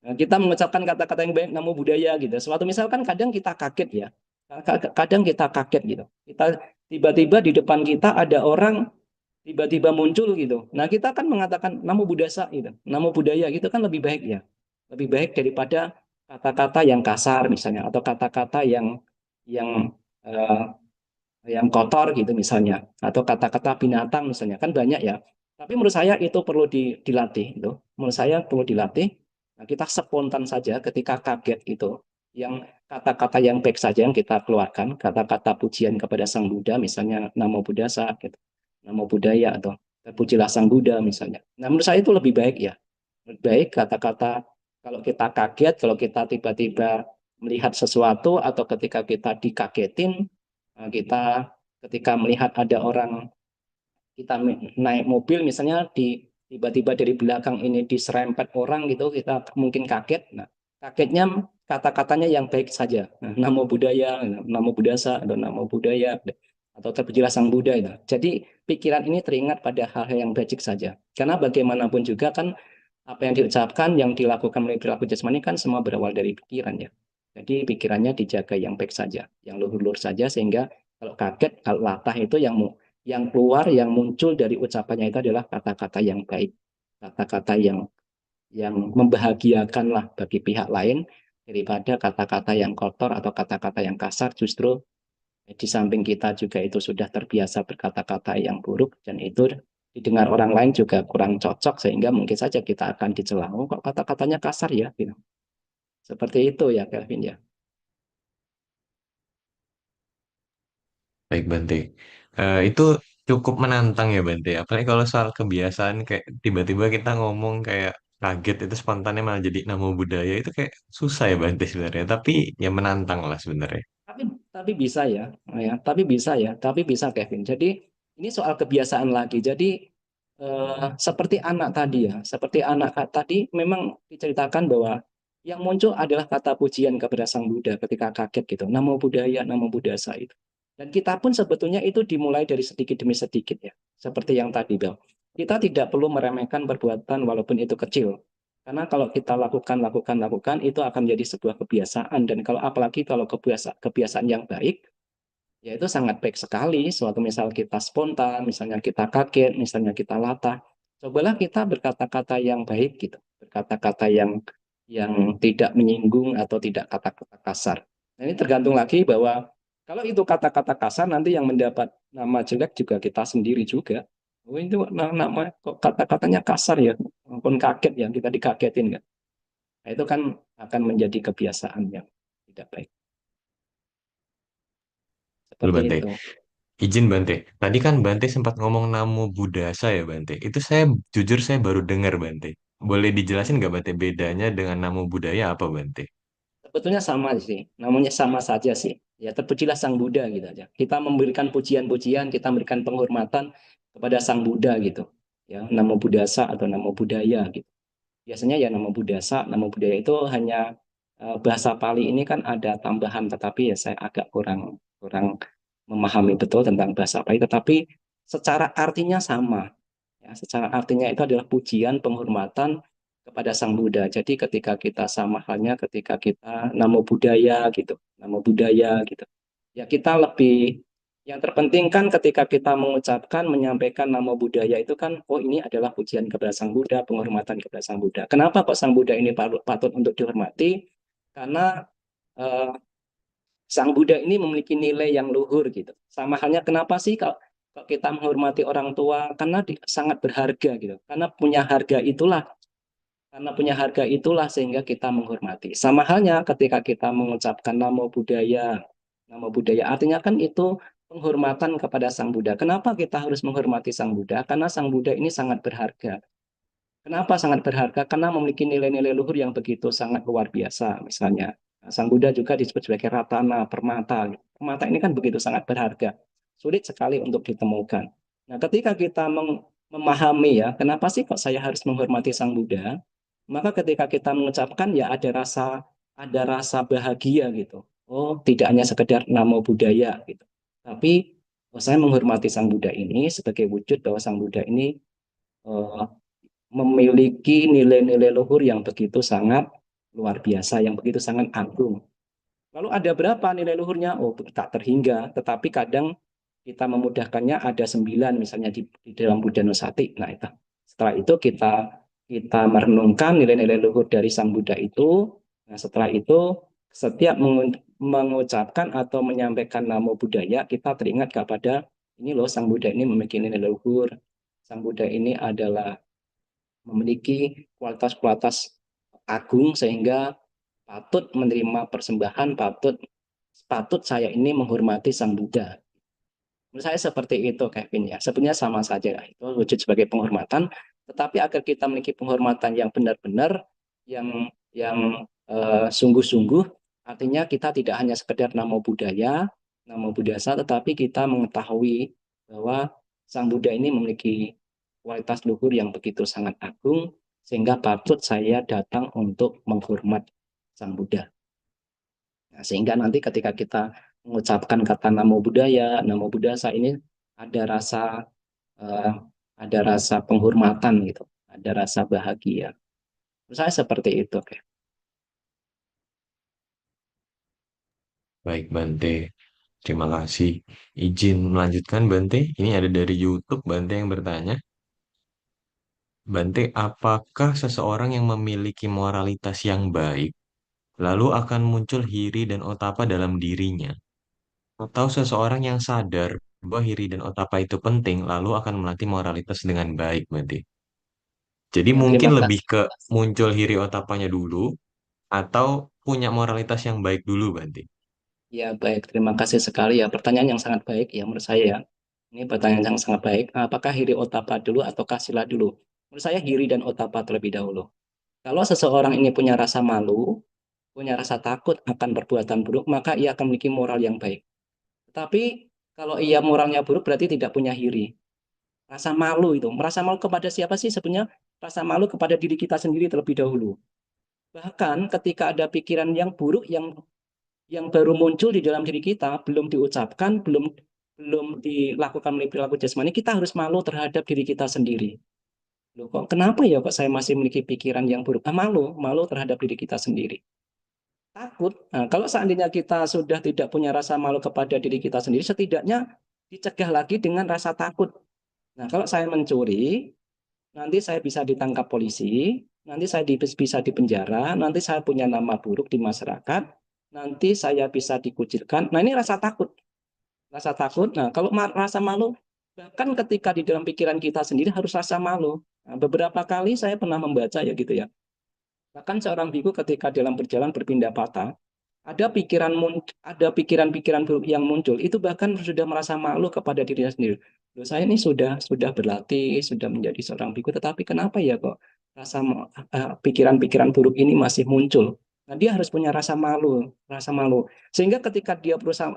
Nah, kita mengucapkan kata-kata yang baik, namo budaya gitu. Suatu misalkan kadang kita kaget ya, kadang kita kaget gitu. Kita tiba-tiba di depan kita ada orang tiba-tiba muncul gitu. Nah, kita kan mengatakan namo buddhasa gitu, namo budaya gitu kan lebih baik ya, lebih baik daripada kata-kata yang kasar misalnya, atau kata-kata yang yang kotor gitu misalnya, atau kata-kata binatang misalnya, kan banyak ya. Tapi menurut saya itu perlu dilatih itu. Menurut saya perlu dilatih. Nah, kita spontan saja ketika kaget itu, yang kata-kata yang baik saja yang kita keluarkan, kata-kata pujian kepada Sang Buddha, misalnya Namo Buddhasa, gitu. Namo Buddhaya atau terpujilah Sang Buddha misalnya. Nah, menurut saya itu lebih baik ya. Lebih baik kata-kata kalau kita kaget, kalau kita tiba-tiba melihat sesuatu atau ketika kita dikagetin, kita ketika melihat ada orang, kita naik mobil misalnya tiba-tiba dari belakang ini diserempet orang gitu, kita mungkin kaget. Nah, kagetnya kata-katanya yang baik saja. Nah, namo budaya, namo budasa, atau namo budaya, atau terpujilah sang Buddha itu. Jadi pikiran ini teringat pada hal-hal yang baik saja. Karena bagaimanapun juga kan apa yang diucapkan, yang dilakukan melalui perilaku jasmani kan semua berawal dari pikiran ya. Jadi pikirannya dijaga yang baik saja, yang luhur-luhur saja, sehingga kalau kaget, kalau latah itu yang keluar, yang muncul dari ucapannya itu adalah kata-kata yang baik, kata-kata yang membahagiakan lah bagi pihak lain, daripada kata-kata yang kotor atau kata-kata yang kasar. Justru di samping kita juga itu sudah terbiasa berkata-kata yang buruk, dan itu didengar orang lain juga kurang cocok, sehingga mungkin saja kita akan dicela, oh kok kata-katanya kasar ya, gitu. Seperti itu ya Kelvin ya. Baik Bante. Itu cukup menantang ya Bante. Apalagi kalau soal kebiasaan kayak tiba-tiba kita ngomong kayak kaget itu spontannya malah jadi nama budaya itu kayak susah ya Bante sebenarnya. Tapi ya menantang lah sebenarnya. Tapi bisa ya, tapi bisa Kevin. Jadi ini soal kebiasaan lagi. Jadi seperti anak tadi ya, seperti anak tadi memang diceritakan bahwa yang muncul adalah kata pujian kepada Sang Buddha ketika kaget gitu. Namo Buddhaya, Namo Buddhasa itu. Dan kita pun sebetulnya itu dimulai dari sedikit demi sedikit ya. Seperti yang tadi Bel. Kita tidak perlu meremehkan perbuatan walaupun itu kecil. Karena kalau kita lakukan, itu akan menjadi sebuah kebiasaan. Dan kalau apalagi kalau kebiasaan yang baik, ya itu sangat baik sekali. Suatu misal kita spontan, misalnya kita kaget, misalnya kita latah, cobalah kita berkata-kata yang baik gitu, berkata-kata yang tidak menyinggung atau tidak kata-kata kasar. Nah, ini tergantung lagi bahwa kalau itu kata-kata kasar, nanti yang mendapat nama jelek juga kita sendiri juga. Oh, itu nama kok kata-katanya kasar ya, walaupun kaget ya, kita dikagetin kan. Nah, itu kan akan menjadi kebiasaan yang tidak baik. Betul Seperti Bante. itu. Izin Bante. Tadi kan Bante sempat ngomong Namo Buddhasa ya Bante. Itu saya jujur saya baru dengar Bante. Boleh dijelasin nggak Bante bedanya dengan Namo Buddhaya apa Bante? Sebetulnya sama sih, namanya sama saja sih. Ya terpujilah Sang Buddha gitu aja. Kita memberikan pujian-pujian, kita memberikan penghormatan kepada Sang Buddha gitu. Ya, Namo Buddhasa atau Namo Buddhaya gitu. Biasanya ya Namo Buddhasa, Namo Buddhaya itu hanya bahasa Pali ini kan ada tambahan, tetapi ya saya agak kurang kurang memahami betul tentang bahasa Pali, tetapi secara artinya sama. Ya, secara artinya itu adalah pujian, penghormatan kepada Sang Buddha. Jadi ketika kita sama halnya ketika kita namo budaya gitu, namo budaya gitu. Ya kita lebih yang terpenting kan ketika kita mengucapkan, menyampaikan nama budaya itu kan, oh ini adalah pujian kepada Sang Buddha, penghormatan kepada Sang Buddha. Kenapa kok Sang Buddha ini patut untuk dihormati? Karena eh, Sang Buddha ini memiliki nilai yang luhur gitu. Sama halnya kenapa sih kalau kita menghormati orang tua? Karena sangat berharga gitu. Karena punya harga itulah sehingga kita menghormati. Sama halnya ketika kita mengucapkan nama budaya artinya kan itu penghormatan kepada Sang Buddha. Kenapa kita harus menghormati Sang Buddha? Karena Sang Buddha ini sangat berharga. Kenapa sangat berharga? Karena memiliki nilai-nilai luhur yang begitu sangat luar biasa. Misalnya, Sang Buddha juga disebut sebagai Ratana, permata. Permata ini kan begitu sangat berharga. Sulit sekali untuk ditemukan. Nah, ketika kita memahami ya, kenapa sih kok saya harus menghormati Sang Buddha? Maka ketika kita mengucapkan ya ada rasa bahagia gitu. Oh, tidak hanya sekedar nama budaya gitu. Tapi saya menghormati Sang Buddha ini sebagai wujud bahwa Sang Buddha ini eh, memiliki nilai-nilai luhur yang begitu sangat luar biasa, yang begitu sangat agung. Lalu ada berapa nilai luhurnya? Oh, tak terhingga. Tetapi kadang kita memudahkannya ada 9 misalnya di dalam Buddha Nusati. Nah, itu. Setelah itu kita merenungkan nilai-nilai luhur dari Sang Buddha itu. Nah, setelah itu setiap mengucapkan atau menyampaikan namo buddhaya, kita teringat kepada ini loh, Sang Buddha ini memiliki nilai leluhur. Sang Buddha ini adalah memiliki kualitas-kualitas agung sehingga patut menerima persembahan, patut saya ini menghormati Sang Buddha. Menurut saya seperti itu, Kevin ya. Sebenarnya sama saja itu wujud sebagai penghormatan, tetapi agar kita memiliki penghormatan yang benar-benar, yang sungguh-sungguh, artinya kita tidak hanya sekedar namo buddhaya, namo buddhasa, tetapi kita mengetahui bahwa Sang Buddha ini memiliki kualitas luhur yang begitu sangat agung, sehingga patut saya datang untuk menghormat Sang Buddha. Nah, sehingga nanti ketika kita mengucapkan kata namo buddhaya, namo buddhasa ini ada rasa eh, ada rasa penghormatan gitu, ada rasa bahagia. Menurut saya seperti itu, kayak. Baik, Bante. Terima kasih. Izin melanjutkan, Bante. Ini ada dari YouTube, Bante yang bertanya. Bante, apakah seseorang yang memiliki moralitas yang baik, lalu akan muncul hiri dan otapa dalam dirinya? Atau seseorang yang sadar bahwa hiri dan otapa itu penting, lalu akan melatih moralitas dengan baik, Bante? Jadi Ya, mungkin terima lebih kasih. ke muncul hiri otapanya dulu, atau punya moralitas yang baik dulu, Bante? Ya, baik. Terima kasih sekali ya. Pertanyaan yang sangat baik ya menurut saya ya. Ini pertanyaan yang sangat baik. Apakah hiri otapa dulu atau sila dulu? Menurut saya hiri dan otapa terlebih dahulu. Kalau seseorang ini punya rasa malu, punya rasa takut akan perbuatan buruk, maka ia akan memiliki moral yang baik. Tetapi kalau ia moralnya buruk berarti tidak punya hiri. Rasa malu itu, merasa malu kepada siapa sih sebenarnya? Rasa malu kepada diri kita sendiri terlebih dahulu. Bahkan ketika ada pikiran yang buruk yang baru muncul di dalam diri kita, belum diucapkan, belum dilakukan melalui perilaku jasmani, kita harus malu terhadap diri kita sendiri. Loh, kok kenapa ya kok saya masih memiliki pikiran yang buruk? Malu terhadap diri kita sendiri. Takut. Nah, kalau seandainya kita sudah tidak punya rasa malu kepada diri kita sendiri, setidaknya dicegah lagi dengan rasa takut. Nah, kalau saya mencuri, nanti saya bisa ditangkap polisi, nanti saya bisa dipenjara, nanti saya punya nama buruk di masyarakat, nanti saya bisa dikucilkan. Nah, ini rasa takut. Rasa takut. Nah, kalau rasa malu, bahkan ketika di dalam pikiran kita sendiri harus rasa malu. Nah, beberapa kali saya pernah membaca ya gitu ya. Bahkan seorang biku ketika dalam perjalanan berpindah patah, ada pikiran-pikiran buruk yang muncul, itu bahkan sudah merasa malu kepada dirinya sendiri. Loh, saya ini sudah berlatih, sudah menjadi seorang biku, tetapi kenapa ya kok pikiran-pikiran buruk ini masih muncul? Nah, dia harus punya rasa malu, rasa malu. Sehingga ketika dia berusaha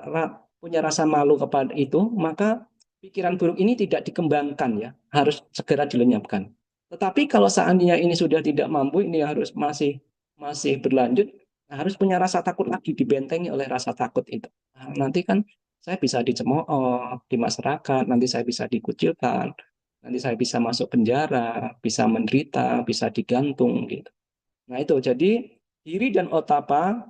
punya rasa malu kepada itu, maka pikiran buruk ini tidak dikembangkan ya, harus segera dilenyapkan. Tetapi kalau seandainya ini sudah tidak mampu, ini harus masih masih berlanjut, nah, harus punya rasa takut lagi, dibentengi oleh rasa takut itu. Nah, nanti kan saya bisa dicemooh di masyarakat, nanti saya bisa dikucilkan, nanti saya bisa masuk penjara, bisa menderita, bisa digantung gitu. Nah itu jadi hiri dan otapa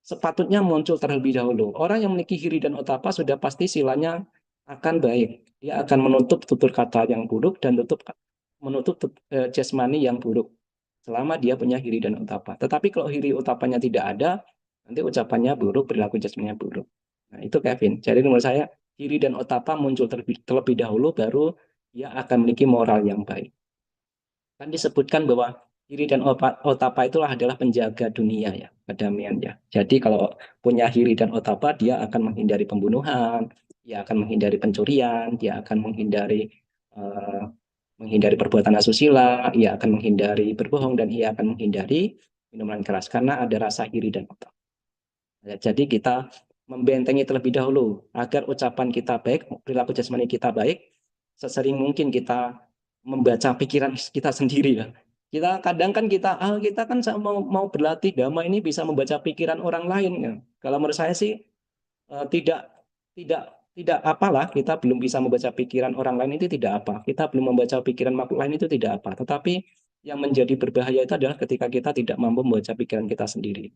sepatutnya muncul terlebih dahulu. Orang yang memiliki hiri dan otapa sudah pasti silanya akan baik. Dia akan menutup tutur kata yang buruk dan menutup jasmani yang buruk selama dia punya hiri dan otapa. Tetapi kalau hiri otapanya tidak ada, nanti ucapannya buruk, perilaku jasmaninya buruk. Nah, itu Kevin. Jadi menurut saya hiri dan otapa muncul terlebih dahulu baru dia akan memiliki moral yang baik. Kan disebutkan bahwa hiri dan otapa itulah adalah penjaga dunia ya, kedamaian ya. Jadi kalau punya hiri dan otapa, dia akan menghindari pembunuhan, dia akan menghindari pencurian, dia akan eh, menghindari perbuatan asusila, ia akan menghindari berbohong, dan ia akan menghindari minuman keras karena ada rasa iri dan otapa. Ya, jadi kita membentengi terlebih dahulu agar ucapan kita baik, perilaku jasmani kita baik, sesering mungkin kita membaca pikiran kita sendiri ya. Kita kadang kan kita kan mau berlatih dhamma ini bisa membaca pikiran orang lain ya. Kalau menurut saya sih tidak tidak tidak apalah, kita belum bisa membaca pikiran orang lain itu tidak apa. Kita belum membaca pikiran makhluk lain itu tidak apa. Tetapi yang menjadi berbahaya itu adalah ketika kita tidak mampu membaca pikiran kita sendiri.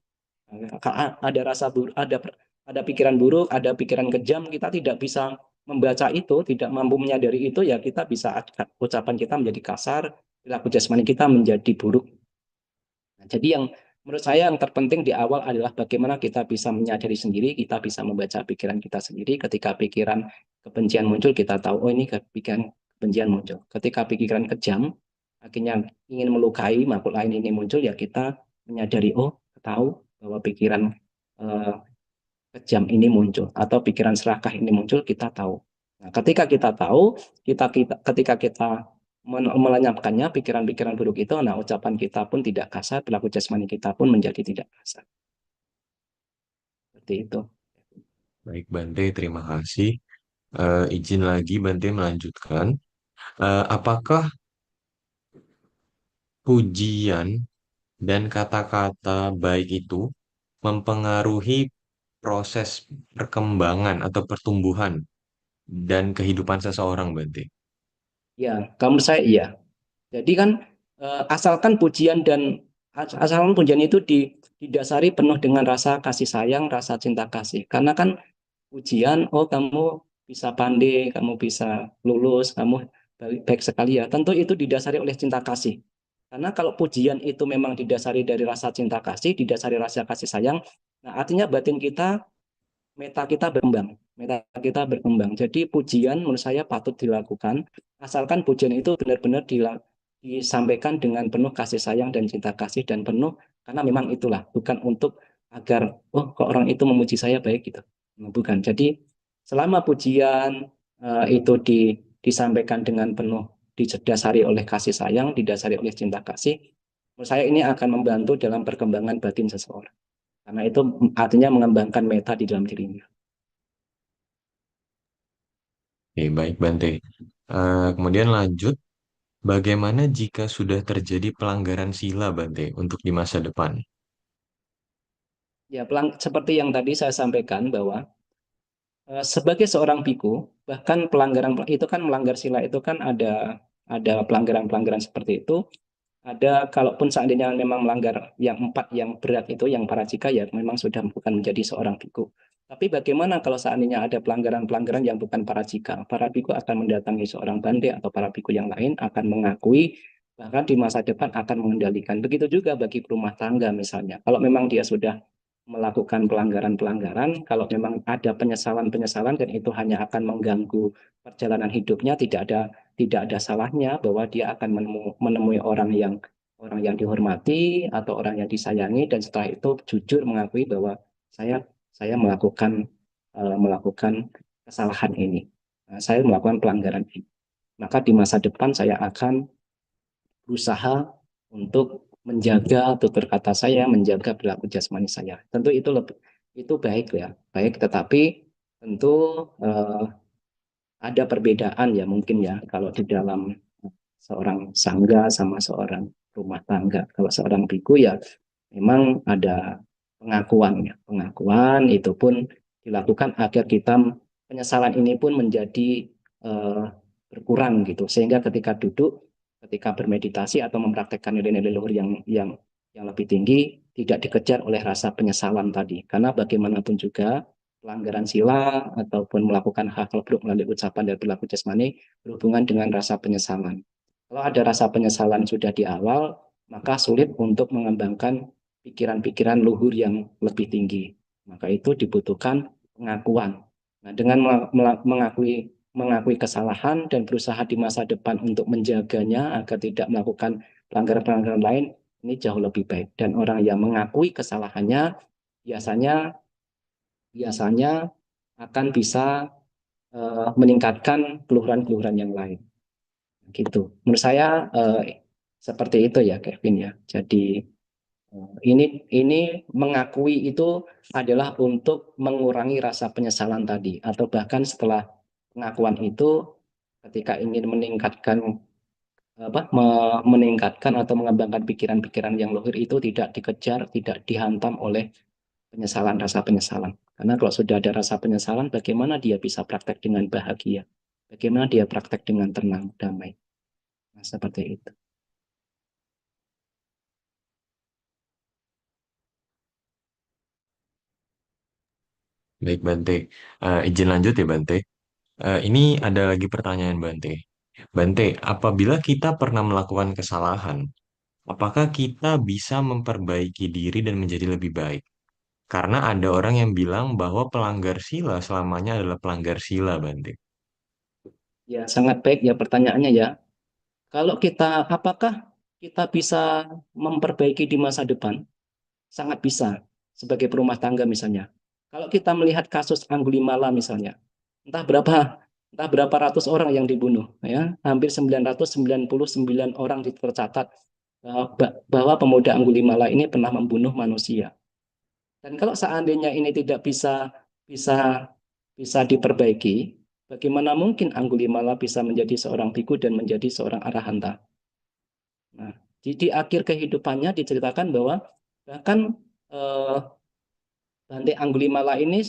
Ada rasa buruk, ada pikiran buruk, ada pikiran kejam, kita tidak bisa membaca itu, tidak mampu menyadari itu, ya kita bisa ucapan kita menjadi kasar, perilaku jasmani kita menjadi buruk. Nah, jadi menurut saya yang terpenting di awal adalah bagaimana kita bisa menyadari sendiri, kita bisa membaca pikiran kita sendiri. Ketika pikiran kebencian muncul, kita tahu, oh ini pikiran kebencian muncul. Ketika pikiran kejam, akhirnya ingin melukai makhluk lain ini muncul, ya kita menyadari, oh tahu bahwa pikiran eh, kejam ini muncul atau pikiran serakah ini muncul, kita tahu. Nah, ketika kita tahu, ketika kita melenyapkannya pikiran-pikiran buruk itu, nah ucapan kita pun tidak kasar, perilaku jasmani kita pun menjadi tidak kasar. Seperti itu. Baik Bante, terima kasih. Izin lagi Bante melanjutkan. Apakah pujian dan kata-kata baik itu mempengaruhi proses perkembangan atau pertumbuhan dan kehidupan seseorang, Bante? Ya, kamu saya iya. Jadi kan asalkan pujian dan asalkan pujian itu didasari penuh dengan rasa kasih sayang, rasa cinta kasih. Karena kan ujian, oh kamu bisa pandai, kamu bisa lulus, kamu baik, baik sekali ya. Tentu itu didasari oleh cinta kasih. Karena kalau pujian itu memang didasari dari rasa cinta kasih, didasari rasa kasih sayang, nah artinya batin kita, meta kita berkembang. Meta kita berkembang. Jadi pujian menurut saya patut dilakukan, asalkan pujian itu benar-benar disampaikan dengan penuh kasih sayang dan cinta kasih dan penuh, karena memang itulah, bukan untuk agar, oh kok orang itu memuji saya baik gitu. Bukan. Jadi selama pujian itu disampaikan dengan penuh, didasari oleh kasih sayang, didasari oleh cinta kasih, menurut saya ini akan membantu dalam perkembangan batin seseorang. Karena itu artinya mengembangkan meta di dalam dirinya. Oke, baik Bante. Kemudian lanjut, bagaimana jika sudah terjadi pelanggaran sila, Bante, untuk di masa depan? Ya, seperti yang tadi saya sampaikan bahwa sebagai seorang biku, bahkan pelanggaran itu kan melanggar sila itu kan ada pelanggaran-pelanggaran seperti itu. Ada kalaupun seandainya memang melanggar yang empat yang berat itu yang parajika ya memang sudah bukan menjadi seorang biku. Tapi bagaimana kalau seandainya ada pelanggaran-pelanggaran yang bukan parajika? Para biku akan mendatangi seorang bante atau para biku yang lain akan mengakui bahkan di masa depan akan mengendalikan. Begitu juga bagi rumah tangga misalnya. Kalau memang dia sudah melakukan pelanggaran-pelanggaran, kalau memang ada penyesalan-penyesalan dan itu hanya akan mengganggu perjalanan hidupnya, tidak ada salahnya bahwa dia akan menemui orang yang dihormati atau orang yang disayangi dan setelah itu jujur mengakui bahwa saya melakukan kesalahan ini. Nah, saya melakukan pelanggaran ini. Maka di masa depan saya akan berusaha untuk menjaga tutur kata saya, menjaga perilaku jasmani saya. Tentu itu baik ya, baik. Tetapi tentu ada perbedaan ya mungkin ya kalau di dalam seorang sangga sama seorang rumah tangga. Kalau seorang biku ya memang ada pengakuan ya. Pengakuan itu pun dilakukan agar kita penyesalan ini pun menjadi eh, berkurang gitu. Sehingga ketika duduk, ketika bermeditasi atau mempraktekkan nilai-nilai luhur yang lebih tinggi tidak dikejar oleh rasa penyesalan tadi. Karena bagaimanapun juga pelanggaran sila ataupun melakukan hal-hal buruk melalui ucapan dan perilaku jasmani berhubungan dengan rasa penyesalan. Kalau ada rasa penyesalan sudah di awal, maka sulit untuk mengembangkan pikiran-pikiran luhur yang lebih tinggi. Maka itu dibutuhkan pengakuan. Nah, dengan mengakui kesalahan dan berusaha di masa depan untuk menjaganya agar tidak melakukan pelanggaran-pelanggaran lain, ini jauh lebih baik. Dan orang yang mengakui kesalahannya biasanya biasanya akan bisa meningkatkan keluhuran-keluhuran yang lain. Gitu. Menurut saya seperti itu ya Kevin ya. Jadi ini mengakui itu adalah untuk mengurangi rasa penyesalan tadi atau bahkan setelah pengakuan itu ketika ingin meningkatkan atau mengembangkan pikiran-pikiran yang luhur itu tidak dikejar, tidak dihantam oleh penyesalan, rasa penyesalan. Karena kalau sudah ada rasa penyesalan, bagaimana dia bisa praktek dengan bahagia? Bagaimana dia praktek dengan tenang, damai? Nah, seperti itu. Baik, Bante. Izin lanjut ya, Bante. Ini ada lagi pertanyaan, Bante. Bante, apabila kita pernah melakukan kesalahan, apakah kita bisa memperbaiki diri dan menjadi lebih baik? Karena ada orang yang bilang bahwa pelanggar sila selamanya adalah pelanggar sila, Bante. Ya, sangat baik ya pertanyaannya ya. Kalau kita, apakah kita bisa memperbaiki di masa depan? Sangat bisa. Sebagai perumah tangga misalnya. Kalau kita melihat kasus Anggulimala misalnya, entah berapa entah berapa ratus orang yang dibunuh, ya, hampir 999 orang tercatat bahwa pemuda Anggulimala ini pernah membunuh manusia. Dan kalau seandainya ini tidak bisa bisa diperbaiki, bagaimana mungkin Anggulimala bisa menjadi seorang biku dan menjadi seorang arahanta? Nah, di akhir kehidupannya diceritakan bahwa bahkan eh, Bante Anggulimala ini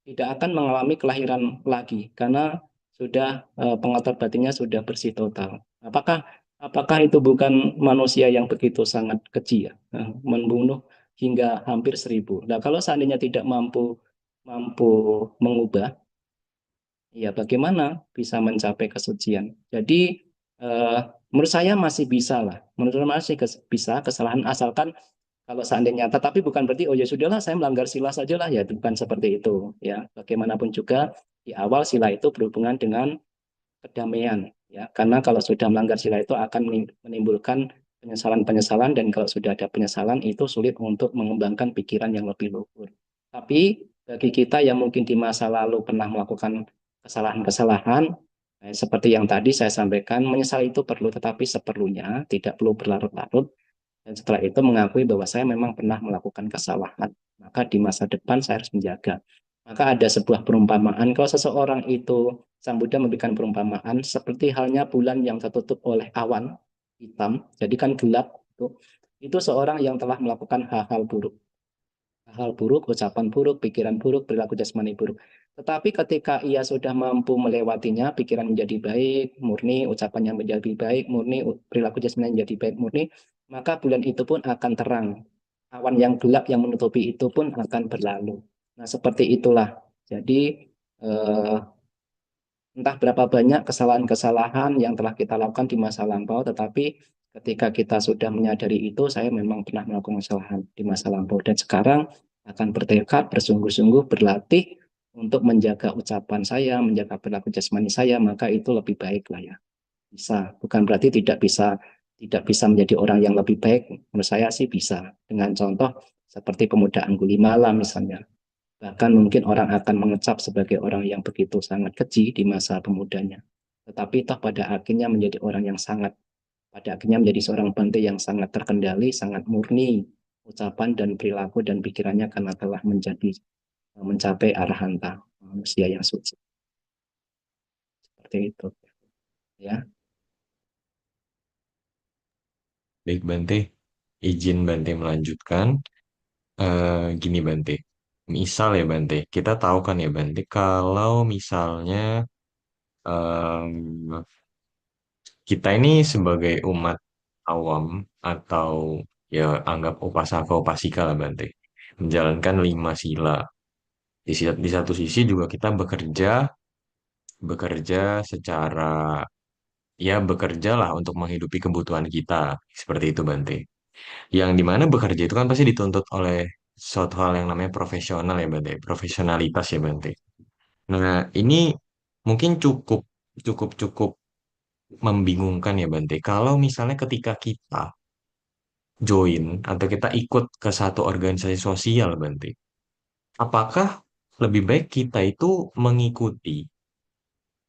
tidak akan mengalami kelahiran lagi karena sudah pengotor batinnya sudah bersih total. Apakah apakah itu bukan manusia yang begitu sangat keji ya, membunuh hingga hampir 1.000. Nah, kalau seandainya tidak mampu mampu mengubah, ya bagaimana bisa mencapai kesucian? Jadi eh, menurut saya masih bisa lah. Menurut saya masih bisa kesalahan asalkan kalau seandainya, tetapi bukan berarti oh ya sudahlah saya melanggar sila saja lah ya, bukan seperti itu ya. Bagaimanapun juga di awal sila itu berhubungan dengan kedamaian ya. Karena kalau sudah melanggar sila itu akan menimbulkan penyesalan-penyesalan dan kalau sudah ada penyesalan itu sulit untuk mengembangkan pikiran yang lebih luhur. Tapi bagi kita yang mungkin di masa lalu pernah melakukan kesalahan-kesalahan seperti yang tadi saya sampaikan, menyesal itu perlu tetapi seperlunya, tidak perlu berlarut-larut dan setelah itu mengakui bahwa saya memang pernah melakukan kesalahan. Maka di masa depan saya harus menjaga. Maka ada sebuah perumpamaan, kalau seseorang itu, Sang Buddha memberikan perumpamaan, seperti halnya bulan yang tertutup oleh awan hitam, jadi kan gelap, itu seorang yang telah melakukan hal-hal buruk. Hal buruk, ucapan buruk, pikiran buruk, perilaku jasmani buruk. Tetapi ketika ia sudah mampu melewatinya, pikiran menjadi baik, murni, ucapannya menjadi baik, murni, perilaku jasmani menjadi baik, murni, maka bulan itu pun akan terang. Awan yang gelap yang menutupi itu pun akan berlalu. Nah, seperti itulah. Jadi, entah berapa banyak kesalahan-kesalahan yang telah kita lakukan di masa lampau, tetapi ketika kita sudah menyadari itu, saya memang pernah melakukan kesalahan di masa lampau. Dan sekarang akan bertekad, bersungguh-sungguh, berlatih untuk menjaga ucapan saya, menjaga perilaku jasmani saya, maka itu lebih baik lah ya. Bisa. Bukan berarti tidak bisa menjadi orang yang lebih baik. Menurut saya sih bisa. Dengan contoh seperti pemuda Anggulimala misalnya. Bahkan mungkin orang akan mengecap sebagai orang yang begitu sangat keji di masa pemudanya. Tetapi toh pada akhirnya menjadi orang yang pada akhirnya menjadi seorang bante yang sangat terkendali, sangat murni ucapan dan perilaku dan pikirannya karena telah mencapai arahanta, manusia yang suci. Seperti itu. Ya, Baik, Bante. Izin Bante melanjutkan. Gini, Bante. Misal ya, Bante. Kita tahu kan ya, Bante, kalau misalnya em, kita ini sebagai umat awam atau ya anggap upasaka upasika lah, Bante. Menjalankan 5 sila. Di satu sisi juga kita bekerja bekerja secara ya bekerja lah untuk menghidupi kebutuhan kita seperti itu, Bante. Yang dimana bekerja itu kan pasti dituntut oleh suatu hal yang namanya profesional ya, Bante, profesionalitas ya, Bante. Nah, ini mungkin cukup cukup cukup membingungkan ya, Bante, kalau misalnya ketika kita join atau kita ikut ke satu organisasi sosial, Bante, apakah lebih baik kita itu mengikuti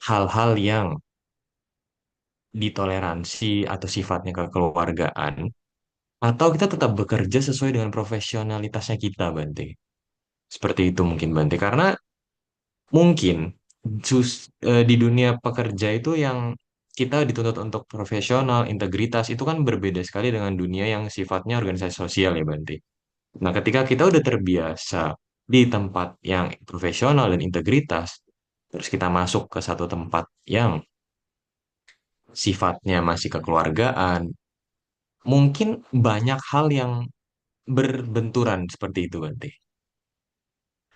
hal-hal yang ditoleransi atau sifatnya kekeluargaan, atau kita tetap bekerja sesuai dengan profesionalitasnya kita, Bante? Seperti itu mungkin, Bante. Karena mungkin di dunia pekerja itu yang kita dituntut untuk profesional, integritas, itu kan berbeda sekali dengan dunia yang sifatnya organisasi sosial ya, Bante. Nah, ketika kita udah terbiasa di tempat yang profesional dan integritas, terus kita masuk ke satu tempat yang sifatnya masih kekeluargaan, mungkin banyak hal yang berbenturan seperti itu, Bante.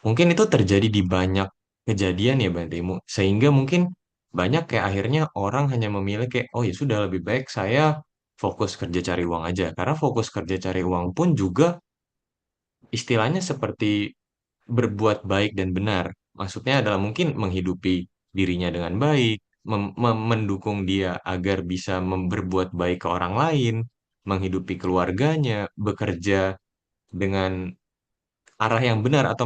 Mungkin itu terjadi di banyak kejadian ya, Bante. Sehingga mungkin banyak kayak akhirnya orang hanya memilih kayak, oh ya sudah lebih baik saya fokus kerja cari uang aja. Karena fokus kerja cari uang pun juga istilahnya seperti berbuat baik dan benar. Maksudnya adalah mungkin menghidupi dirinya dengan baik, mendukung dia agar bisa berbuat baik ke orang lain, menghidupi keluarganya, bekerja dengan arah yang benar atau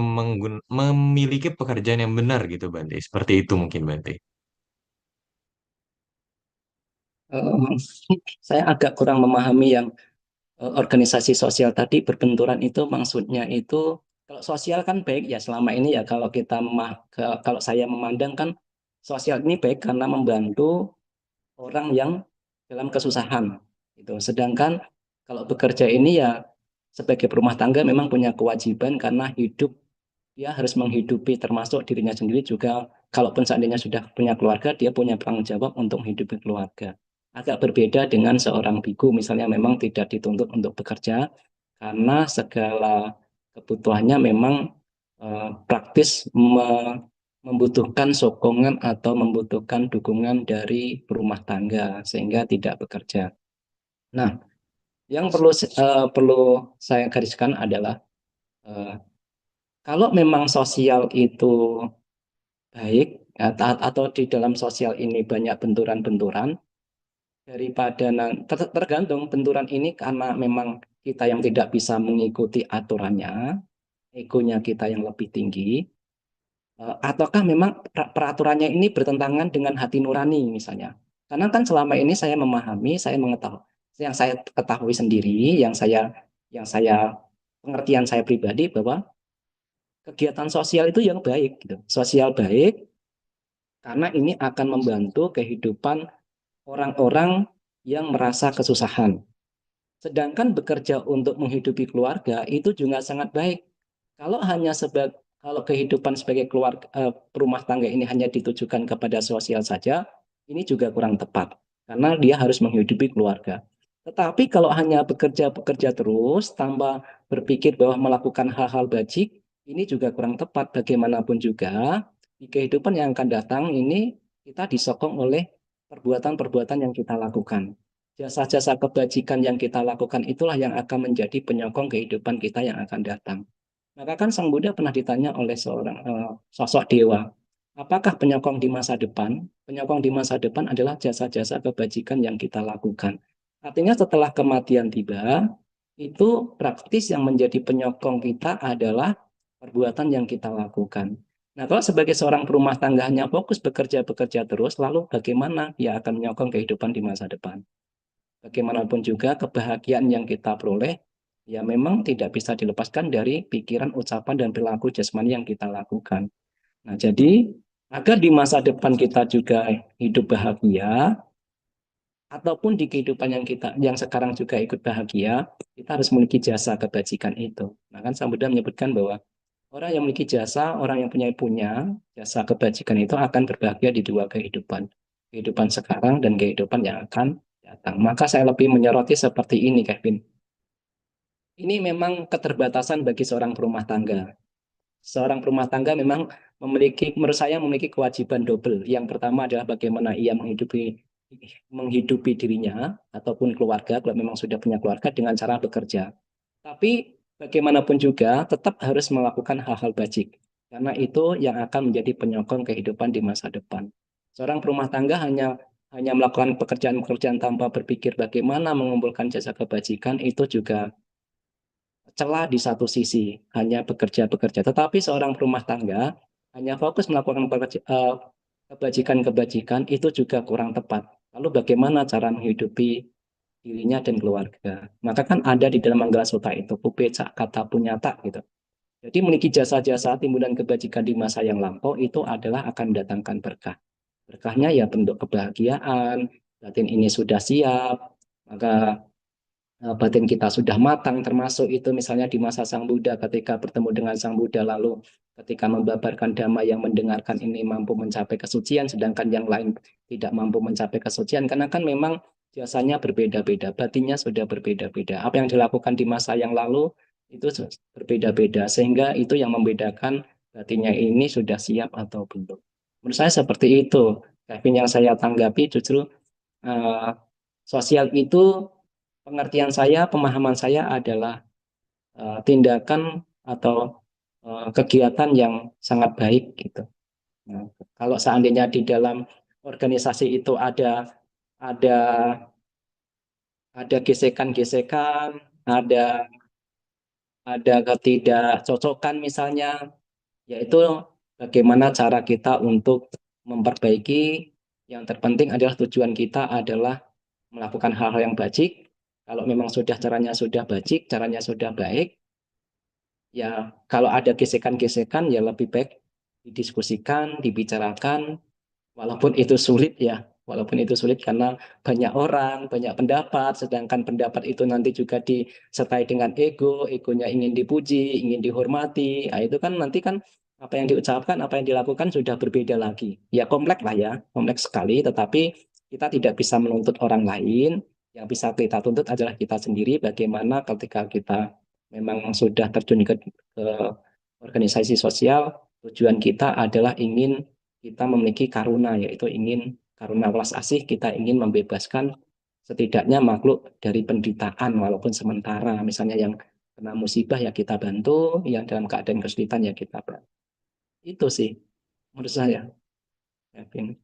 memiliki pekerjaan yang benar gitu, Bante. Seperti itu mungkin, Bante. Eh, saya agak kurang memahami yang organisasi sosial tadi berbenturan itu maksudnya itu kalau sosial kan baik ya selama ini ya kalau kalau saya memandang kan sosial ini baik karena membantu orang yang dalam kesusahan itu. Sedangkan kalau bekerja ini ya sebagai rumah tangga memang punya kewajiban karena hidup dia harus menghidupi termasuk dirinya sendiri juga kalaupun seandainya sudah punya keluarga dia punya tanggung jawab untuk menghidupi keluarga. Agak berbeda dengan seorang biku misalnya memang tidak dituntut untuk bekerja karena segala kebutuhannya memang praktis membutuhkan sokongan atau membutuhkan dukungan dari rumah tangga sehingga tidak bekerja. Nah, yang perlu saya gariskan adalah eh, kalau memang sosial itu baik atau di dalam sosial ini banyak benturan-benturan daripada tergantung benturan ini karena memang kita yang tidak bisa mengikuti aturannya, egonya kita yang lebih tinggi, ataukah memang peraturannya ini bertentangan dengan hati nurani misalnya. Karena kan selama ini saya memahami, saya mengetahui, yang saya ketahui sendiri, yang saya pengertian saya pribadi bahwa kegiatan sosial itu yang baik gitu. Sosial baik karena ini akan membantu kehidupan orang-orang yang merasa kesusahan. Sedangkan bekerja untuk menghidupi keluarga itu juga sangat baik. Kalau hanya kalau kehidupan sebagai keluarga rumah tangga ini hanya ditujukan kepada sosial saja, ini juga kurang tepat karena dia harus menghidupi keluarga. Tetapi kalau hanya bekerja terus tanpa berpikir bahwa melakukan hal-hal bajik, ini juga kurang tepat. Bagaimanapun juga di kehidupan yang akan datang ini kita disokong oleh perbuatan-perbuatan yang kita lakukan. Jasa-jasa kebajikan yang kita lakukan itulah yang akan menjadi penyokong kehidupan kita yang akan datang. Maka kan Sang Buddha pernah ditanya oleh seorang sosok dewa, apakah penyokong di masa depan? Penyokong di masa depan adalah jasa-jasa kebajikan yang kita lakukan. Artinya setelah kematian tiba, itu praktis yang menjadi penyokong kita adalah perbuatan yang kita lakukan. Nah, kalau sebagai seorang perumah tangga hanya fokus bekerja-bekerja terus, lalu bagaimana dia akan menyokong kehidupan di masa depan? Bagaimanapun juga kebahagiaan yang kita peroleh, ya memang tidak bisa dilepaskan dari pikiran, ucapan, dan perilaku jasmani yang kita lakukan. Nah, jadi agar di masa depan kita juga hidup bahagia, ataupun di kehidupan yang sekarang juga ikut bahagia, kita harus memiliki jasa kebajikan itu. Nah, kan Sang Buddha menyebutkan bahwa orang yang memiliki jasa, orang yang punya jasa kebajikan itu akan berbahagia di dua kehidupan. Kehidupan sekarang dan kehidupan yang akan datang. Maka saya lebih menyoroti seperti ini, Kevin. Ini memang keterbatasan bagi seorang perumah tangga. Seorang perumah tangga memang menurut saya memiliki kewajiban double. Yang pertama adalah bagaimana ia menghidupi dirinya ataupun keluarga, kalau memang sudah punya keluarga dengan cara bekerja. Tapi bagaimanapun juga tetap harus melakukan hal-hal bajik. Karena itu yang akan menjadi penyokong kehidupan di masa depan. Seorang perumah tangga hanya melakukan pekerjaan-pekerjaan tanpa berpikir bagaimana mengumpulkan jasa kebajikan itu juga celah di satu sisi, hanya bekerja-bekerja. Tetapi seorang rumah tangga hanya fokus melakukan kebajikan-kebajikan itu juga kurang tepat. Lalu bagaimana cara menghidupi dirinya dan keluarga? Maka kan ada di dalam Manggala Sutta itu, pupeca kata punyata gitu. Jadi memiliki jasa-jasa timbulan kebajikan di masa yang lampau itu adalah akan mendatangkan berkah. Berkahnya ya bentuk kebahagiaan, batin ini sudah siap, maka batin kita sudah matang, termasuk itu misalnya di masa Sang Buddha ketika bertemu dengan Sang Buddha lalu ketika membabarkan dhamma yang mendengarkan ini mampu mencapai kesucian sedangkan yang lain tidak mampu mencapai kesucian karena kan memang jasanya berbeda-beda, batinnya sudah berbeda-beda. Apa yang dilakukan di masa yang lalu itu berbeda-beda sehingga itu yang membedakan batinnya ini sudah siap atau belum. Menurut saya seperti itu. Kevin, yang saya tanggapi justru uh, sosial itu pengertian saya, pemahaman saya adalah tindakan atau kegiatan yang sangat baik gitu. Nah, kalau seandainya di dalam organisasi itu ada ada gesekan-gesekan, ada ketidakcocokan misalnya, yaitu bagaimana cara kita untuk memperbaiki. Yang terpenting adalah tujuan kita adalah melakukan hal-hal yang baik. Kalau memang sudah caranya sudah baik, caranya sudah baik, ya kalau ada gesekan-gesekan ya lebih baik didiskusikan, dibicarakan, walaupun itu sulit ya, walaupun itu sulit karena banyak orang, banyak pendapat, sedangkan pendapat itu nanti juga disertai dengan ego, egonya ingin dipuji, ingin dihormati. Nah, itu kan nanti kan apa yang diucapkan, apa yang dilakukan sudah berbeda lagi. Ya kompleks lah ya, kompleks sekali, tetapi kita tidak bisa menuntut orang lain. Yang bisa kita tuntut adalah kita sendiri, bagaimana ketika kita memang sudah terjun ke organisasi sosial, tujuan kita adalah ingin kita memiliki karuna, yaitu ingin karuna welas asih, kita ingin membebaskan setidaknya makhluk dari penderitaan walaupun sementara. Misalnya yang kena musibah ya kita bantu, yang dalam keadaan kesulitan ya kita bantu. Itu sih menurut saya, Kevin.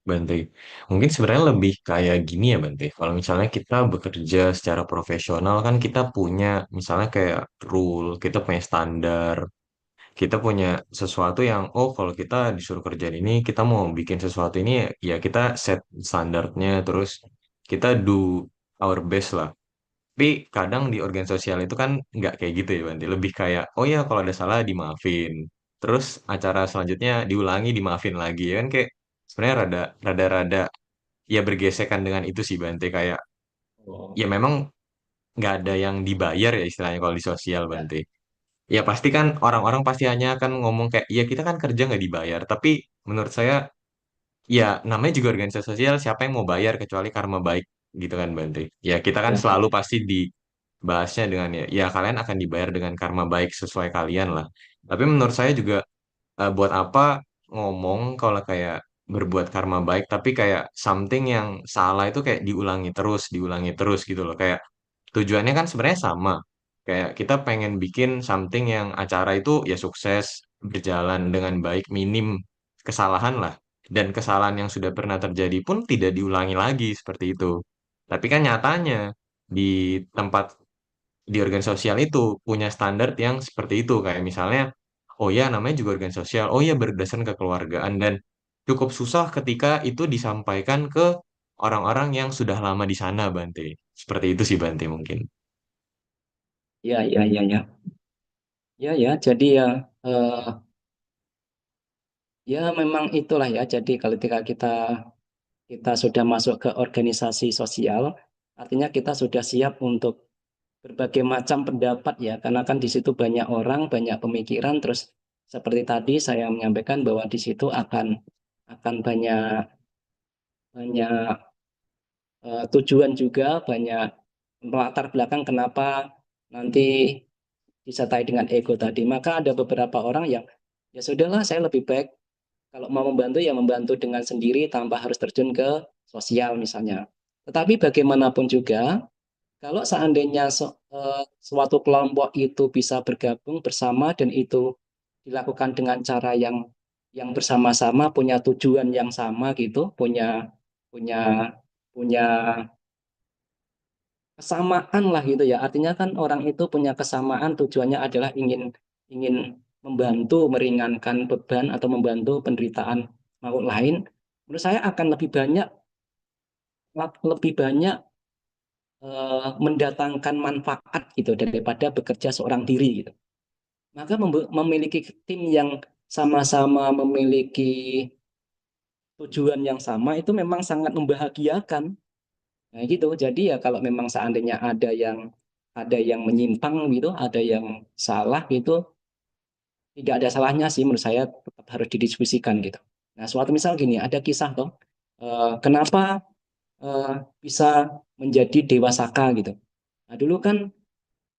Bante. Mungkin sebenarnya lebih kayak gini ya Bante. Kalau misalnya kita bekerja secara profesional kan kita punya misalnya kayak rule, kita punya standar, kita punya sesuatu yang oh kalau kita disuruh kerjaan ini, kita mau bikin sesuatu ini ya kita set standarnya terus kita do our best lah. Tapi kadang di organ sosial itu kan nggak kayak gitu ya Bante. Lebih kayak oh ya kalau ada salah dimaafin. Terus acara selanjutnya diulangi dimaafin lagi ya kan kayak sebenarnya rada ya bergesekan dengan itu sih Bante kayak Oh, ya memang nggak ada yang dibayar ya istilahnya kalau di sosial ya, Bante. Ya pasti kan orang-orang pasti hanya akan ngomong kayak ya kita kan kerja nggak dibayar. Tapi menurut saya ya namanya juga organisasi sosial siapa yang mau bayar kecuali karma baik gitu kan Bante. Ya kita kan ya, selalu ya, pasti dibahasnya dengan ya kalian akan dibayar dengan karma baik sesuai kalian lah. Tapi menurut saya juga buat apa ngomong kalau kayak berbuat karma baik tapi kayak something yang salah itu kayak diulangi terus gitu loh kayak tujuannya kan sebenarnya sama kayak kita pengen bikin something yang acara itu ya sukses berjalan dengan baik minim kesalahan lah dan kesalahan yang sudah pernah terjadi pun tidak diulangi lagi seperti itu tapi kan nyatanya di tempat di organ sosial itu punya standar yang seperti itu kayak misalnya oh ya namanya juga organ sosial oh ya berdasarkan kekeluargaan dan cukup susah ketika itu disampaikan ke orang-orang yang sudah lama di sana Bante seperti itu sih Bante mungkin. ya, ya, ya, ya, ya, ya. Jadi ya, eh, ya memang itulah ya. Jadi kalau ketika kita kita sudah masuk ke organisasi sosial, artinya kita sudah siap untuk berbagai macam pendapat ya, karena kan di situ banyak orang, banyak pemikiran, terus seperti tadi saya menyampaikan bahwa di situ akan banyak banyak tujuan juga, banyak latar belakang kenapa nanti disertai dengan ego tadi. Maka ada beberapa orang yang ya sudahlah saya lebih baik kalau mau membantu ya membantu dengan sendiri tanpa harus terjun ke sosial misalnya. Tetapi bagaimanapun juga kalau seandainya suatu kelompok itu bisa bergabung bersama dan itu dilakukan dengan cara yang bersama-sama punya tujuan yang sama gitu, punya punya punya kesamaan lah gitu ya. Artinya kan orang itu punya kesamaan tujuannya adalah ingin ingin membantu meringankan beban atau membantu penderitaan makhluk lain. Menurut saya akan lebih banyak mendatangkan manfaat gitu daripada bekerja seorang diri gitu. Maka memiliki tim yang sama-sama memiliki tujuan yang sama itu memang sangat membahagiakan. Nah, gitu. Jadi ya kalau memang seandainya ada yang menyimpang gitu, ada yang salah gitu, tidak ada salahnya sih menurut saya tetap harus didiskusikan gitu. Nah, suatu misal gini, ada kisah toh, kenapa eh, bisa menjadi Dewa Saka gitu. Nah, dulu kan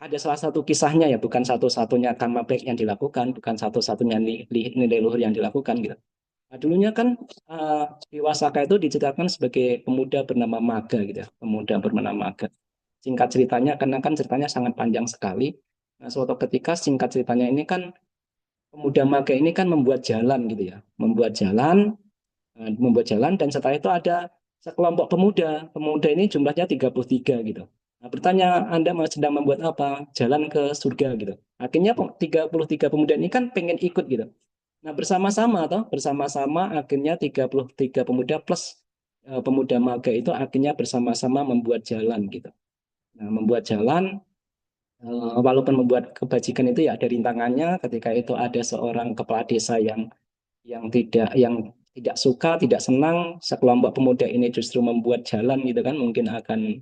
ada salah satu kisahnya ya, bukan satu-satunya karma baik yang dilakukan, bukan satu-satunya nilai luhur yang dilakukan gitu. Nah, dulunya kan Diwasaka itu diceritakan sebagai pemuda bernama Maga gitu ya, pemuda bernama Maga. Singkat ceritanya, karena kan ceritanya sangat panjang sekali. Nah, suatu ketika singkat ceritanya ini kan pemuda Maga ini kan membuat jalan gitu ya, membuat jalan dan setelah itu ada sekelompok pemuda. Pemuda ini jumlahnya 33 gitu. Nah, bertanya, Anda sedang membuat apa? Jalan ke surga gitu. Akhirnya 33 pemuda ini kan pengen ikut gitu. Nah, bersama-sama akhirnya 33 pemuda plus pemuda maga itu akhirnya bersama-sama membuat jalan gitu. Nah, membuat jalan walaupun membuat kebajikan itu ya ada rintangannya ketika itu ada seorang kepala desa yang tidak suka, tidak senang sekelompok pemuda ini justru membuat jalan gitu kan, mungkin akan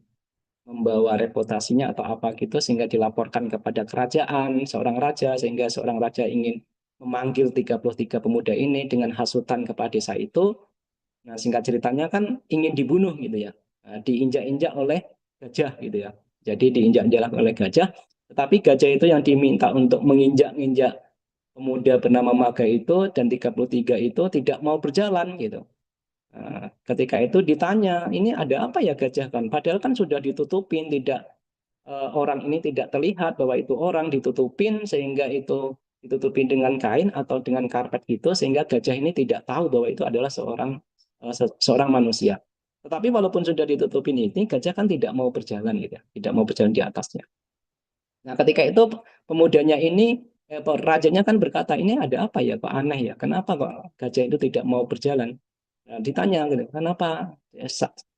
membawa reputasinya atau apa gitu sehingga dilaporkan kepada kerajaan seorang raja sehingga seorang raja ingin memanggil 33 pemuda ini dengan hasutan kepala desa itu. Nah, singkat ceritanya kan ingin dibunuh gitu ya. Nah, diinjak-injak oleh gajah gitu ya. Jadi diinjak-injak oleh gajah, tetapi gajah itu yang diminta untuk menginjak-injak pemuda bernama Maga itu dan 33 itu tidak mau berjalan gitu. Nah, ketika itu ditanya, ini ada apa ya gajah kan? Padahal kan sudah ditutupin, tidak orang ini tidak terlihat bahwa itu orang ditutupin sehingga itu ditutupin dengan kain atau dengan karpet gitu sehingga gajah ini tidak tahu bahwa itu adalah seorang manusia. Tetapi walaupun sudah ditutupin ini, gajah kan tidak mau berjalan gitu ya, tidak mau berjalan di atasnya. Nah, ketika itu pemudanya ini, rajanya kan berkata, ini ada apa ya, kok aneh ya, kenapa kok gajah itu tidak mau berjalan? Nah, ditanya, gitu, kenapa?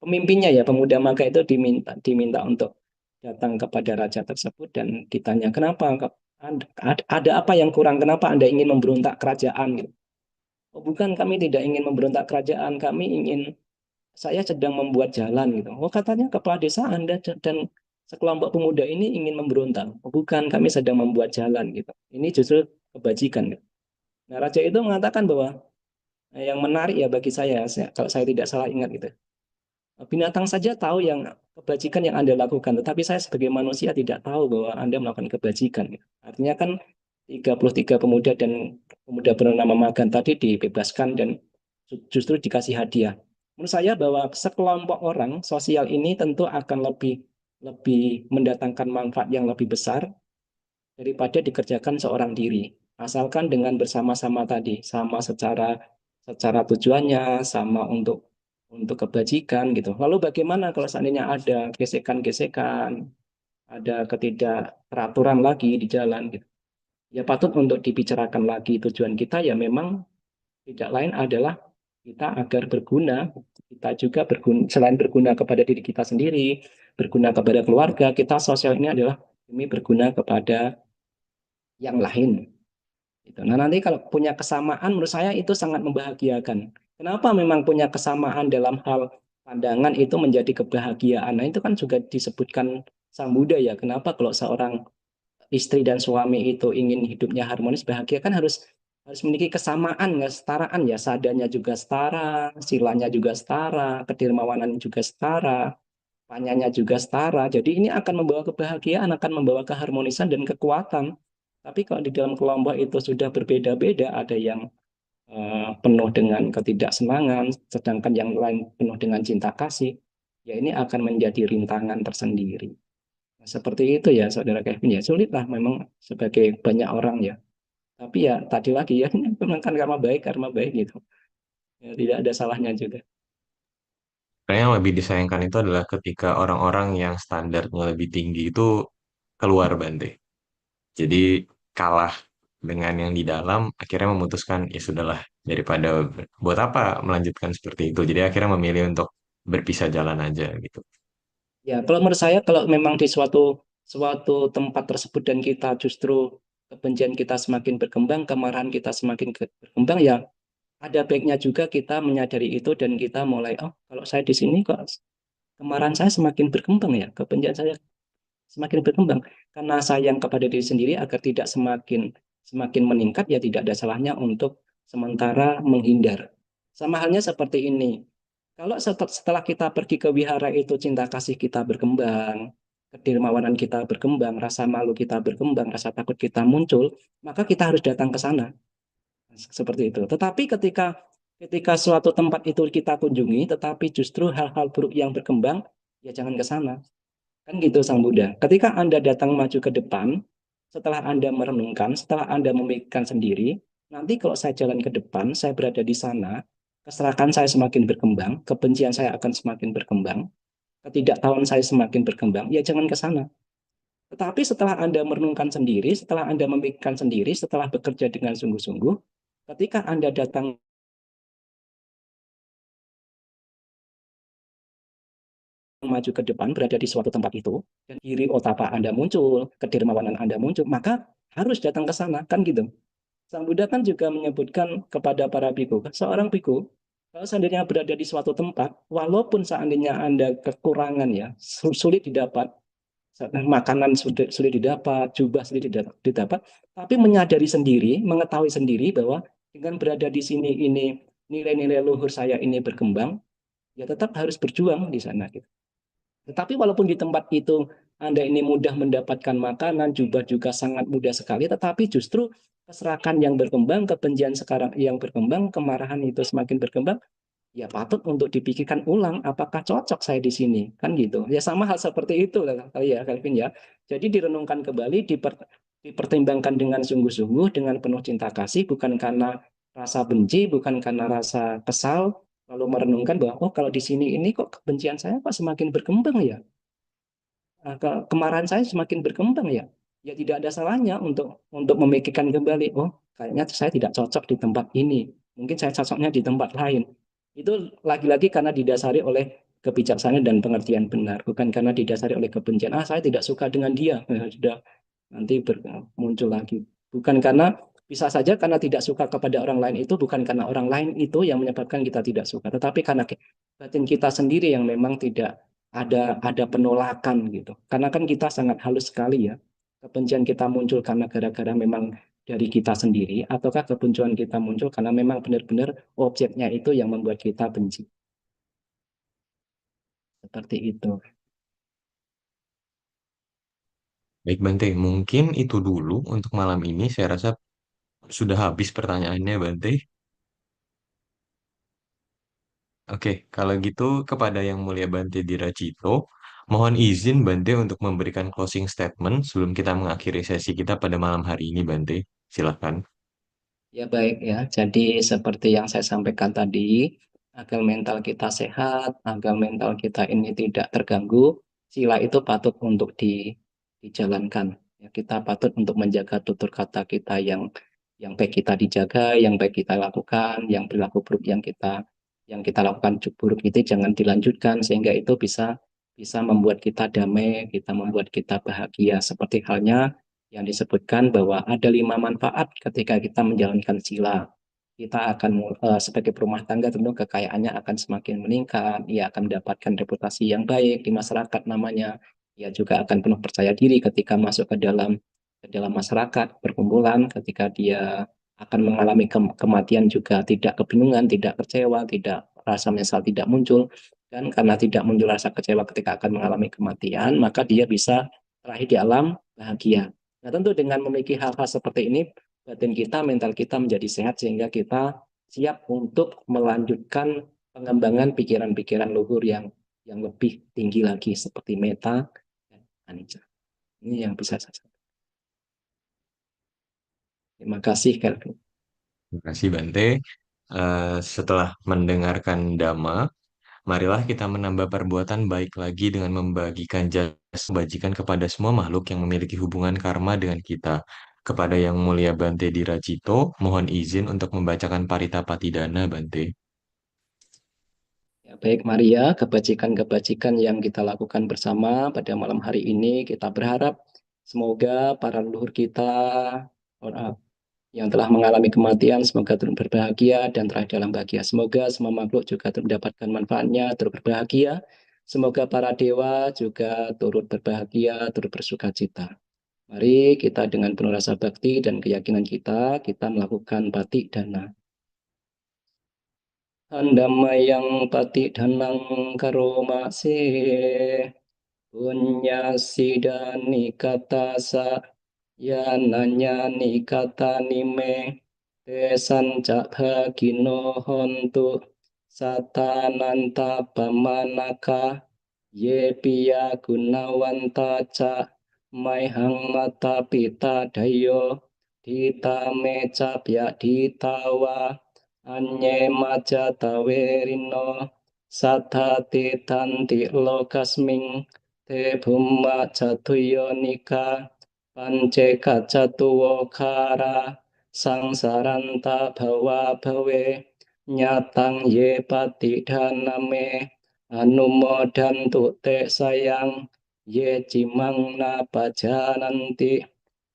Pemimpinnya ya, pemuda maga itu diminta untuk datang kepada raja tersebut dan ditanya, kenapa? Ada apa yang kurang? Kenapa Anda ingin memberontak kerajaan? Gitu. Oh, bukan, kami tidak ingin memberontak kerajaan, saya sedang membuat jalan gitu. Oh, katanya kepala desa Anda dan sekelompok pemuda ini ingin memberontak. Oh, bukan, kami sedang membuat jalan gitu. Ini justru kebajikan. Gitu. Nah, raja itu mengatakan bahwa yang menarik ya bagi kalau saya tidak salah ingat gitu. Binatang saja tahu yang kebajikan yang Anda lakukan, tetapi saya sebagai manusia tidak tahu bahwa Anda melakukan kebajikan. Gitu. Artinya kan 33 pemuda dan pemuda bernama Magan tadi dibebaskan dan justru dikasih hadiah. Menurut saya bahwa sekelompok orang sosial ini tentu akan lebih lebih mendatangkan manfaat yang lebih besar daripada dikerjakan seorang diri. Asalkan dengan bersama-sama tadi, sama secara secara tujuannya, sama untuk kebajikan gitu. Lalu bagaimana kalau seandainya ada gesekan-gesekan, ada ketidakteraturan lagi di jalan gitu. Ya patut untuk dibicarakan lagi tujuan kita ya memang tidak lain adalah kita agar berguna, kita juga berguna, selain berguna kepada diri kita sendiri, berguna kepada keluarga, kita sosial ini adalah demi berguna kepada yang lain. Gitu. Nah, nanti kalau punya kesamaan, menurut saya itu sangat membahagiakan. Kenapa memang punya kesamaan dalam hal pandangan itu menjadi kebahagiaan? Nah, itu kan juga disebutkan Sang Buddha ya. Kenapa kalau seorang istri dan suami itu ingin hidupnya harmonis, bahagia kan harus harus memiliki kesamaan, nggak setaraan ya. Sadanya juga setara, silanya juga setara, kedermawanan juga setara, panyanya juga setara. Jadi ini akan membawa kebahagiaan, akan membawa keharmonisan dan kekuatan. Tapi kalau di dalam kelompok itu sudah berbeda-beda, ada yang penuh dengan ketidaksenangan, sedangkan yang lain penuh dengan cinta kasih, ya ini akan menjadi rintangan tersendiri. Nah, seperti itu ya, saudara Kevin ya, sulit lah memang sebagai banyak orang ya. Tapi ya tadi lagi ya, ini memang kan karma baik gitu. Ya, tidak ada salahnya juga. Sebenarnya yang lebih disayangkan itu adalah ketika orang-orang yang standarnya lebih tinggi itu keluar Bante. Jadi kalah dengan yang di dalam, akhirnya memutuskan ya sudahlah daripada buat apa melanjutkan seperti itu. Jadi akhirnya memilih untuk berpisah jalan aja gitu. Ya, kalau menurut saya kalau memang di suatu suatu tempat tersebut dan kita justru kebencian kita semakin berkembang, kemarahan kita semakin berkembang, ya ada baiknya juga kita menyadari itu dan kita mulai, oh kalau saya di sini kok kemarahan saya semakin berkembang ya, kebencian saya semakin berkembang. Karena sayang kepada diri sendiri agar tidak semakin semakin meningkat, ya tidak ada salahnya untuk sementara menghindar. Sama halnya seperti ini. Kalau setelah kita pergi ke wihara itu cinta kasih kita berkembang, kedermawanan kita berkembang, rasa malu kita berkembang, rasa takut kita muncul, maka kita harus datang ke sana. Seperti itu. Tetapi ketika Ketika suatu tempat itu kita kunjungi, tetapi justru hal-hal buruk yang berkembang, ya jangan ke sana. Kan gitu Sang Buddha. Ketika Anda datang maju ke depan, setelah Anda merenungkan, setelah Anda memikirkan sendiri, nanti kalau saya jalan ke depan, saya berada di sana, keserakan saya semakin berkembang, kebencian saya akan semakin berkembang, ketidaktahuan saya semakin berkembang, ya jangan ke sana. Tetapi setelah Anda merenungkan sendiri, setelah Anda memikirkan sendiri, setelah bekerja dengan sungguh-sungguh, ketika Anda datang maju ke depan, berada di suatu tempat itu, dan diri otapa Anda muncul, kedermawanan Anda muncul, maka harus datang ke sana, kan gitu. Sang Buddha kan juga menyebutkan kepada para biku, seorang biku, kalau seandainya berada di suatu tempat, walaupun seandainya Anda kekurangan ya, sulit didapat, makanan sulit didapat, jubah sulit didapat, tapi menyadari sendiri, mengetahui sendiri bahwa dengan berada di sini ini nilai-nilai luhur saya ini berkembang, ya tetap harus berjuang di sana gitu. Tetapi walaupun di tempat itu Anda ini mudah mendapatkan makanan, jubah juga sangat mudah sekali, tetapi justru keserakan yang berkembang, kebencian sekarang yang berkembang, kemarahan itu semakin berkembang, ya patut untuk dipikirkan ulang apakah cocok saya di sini, kan gitu. Ya sama hal seperti itu lah ya Calvin ya. Jadi direnungkan kembali, dipertimbangkan dengan sungguh-sungguh, dengan penuh cinta kasih, bukan karena rasa benci, bukan karena rasa kesal, lalu merenungkan bahwa oh kalau di sini ini kok kebencian saya kok semakin berkembang ya, kemarahan saya semakin berkembang ya, ya tidak ada salahnya untuk memikirkan kembali, oh kayaknya saya tidak cocok di tempat ini, mungkin saya cocoknya di tempat lain. Itu lagi-lagi karena didasari oleh kebijaksanaan dan pengertian benar, bukan karena didasari oleh kebencian. Ah, saya tidak suka dengan dia, sudah nanti muncul lagi. Bukan karena bisa saja karena tidak suka kepada orang lain itu bukan karena orang lain itu yang menyebabkan kita tidak suka, tetapi karena batin kita sendiri yang memang tidak ada penolakan gitu. Karena kan kita sangat halus sekali ya. Kebencian kita muncul karena gara-gara memang dari kita sendiri, ataukah kebencian kita muncul karena memang benar-benar objeknya itu yang membuat kita benci. Seperti itu. Baik Bante, mungkin itu dulu untuk malam ini. Saya rasa sudah habis pertanyaannya Bante. Oke, kalau gitu kepada Yang Mulia Bante Diracito, mohon izin Bante untuk memberikan closing statement sebelum kita mengakhiri sesi kita pada malam hari ini Bante. Silakan. Ya baik ya, jadi seperti yang saya sampaikan tadi, agar mental kita sehat, agar mental kita ini tidak terganggu, sila itu patut untuk dijalankan. Ya, kita patut untuk menjaga tutur kata kita yang baik kita dijaga, yang baik kita lakukan, yang perilaku buruk yang kita lakukan buruk itu jangan dilanjutkan sehingga itu bisa bisa membuat kita damai, kita membuat kita bahagia. Seperti halnya yang disebutkan bahwa ada 5 manfaat ketika kita menjalankan sila. Kita akan sebagai perumah tangga tentu kekayaannya akan semakin meningkat, ia akan mendapatkan reputasi yang baik di masyarakat namanya, ia juga akan penuh percaya diri ketika masuk ke dalam masyarakat, perkumpulan, ketika dia akan mengalami kematian juga tidak kebingungan, tidak kecewa, tidak rasa menyesal tidak muncul, dan karena tidak muncul rasa kecewa ketika akan mengalami kematian, maka dia bisa terakhir di alam bahagia. Nah, tentu dengan memiliki hal-hal seperti ini, batin kita, mental kita menjadi sehat sehingga kita siap untuk melanjutkan pengembangan pikiran-pikiran luhur yang lebih tinggi lagi seperti meta dan anicca. Ini yang bisa saya sampaikan. Terima kasih, Kelvin. Terima kasih Bante. Setelah mendengarkan Dhamma, marilah kita menambah perbuatan baik lagi dengan membagikan jasa kebajikan kepada semua makhluk yang memiliki hubungan karma dengan kita. Kepada Yang Mulia Bante Diracito, mohon izin untuk membacakan Paritapatidana Bante. Ya, baik Maria, kebajikan-kebajikan yang kita lakukan bersama pada malam hari ini, kita berharap semoga para leluhur kita yang telah mengalami kematian, semoga turut berbahagia dan terakhir dalam bahagia. Semoga semua makhluk juga turut mendapatkan manfaatnya, turut berbahagia. Semoga para dewa juga turut berbahagia, turut bersuka cita. Mari kita dengan penuh rasa bakti dan keyakinan kita melakukan batik dana. Andamayang pati danang karoma se punya sidani kata sa ya nanya ni kata nime Desan bhagino hontu satananta pamanaka ye piya gunawanta ca maihang mata pita dayo dita meca pya dita wa anye maja tawerino sattha te tanti lokasming te bhumma jatuyo nika pance kacatuwo kara sangsaranta bhawa bhawe nyatang ye patidhaname anumodantu te sayang ye cimang na pajananti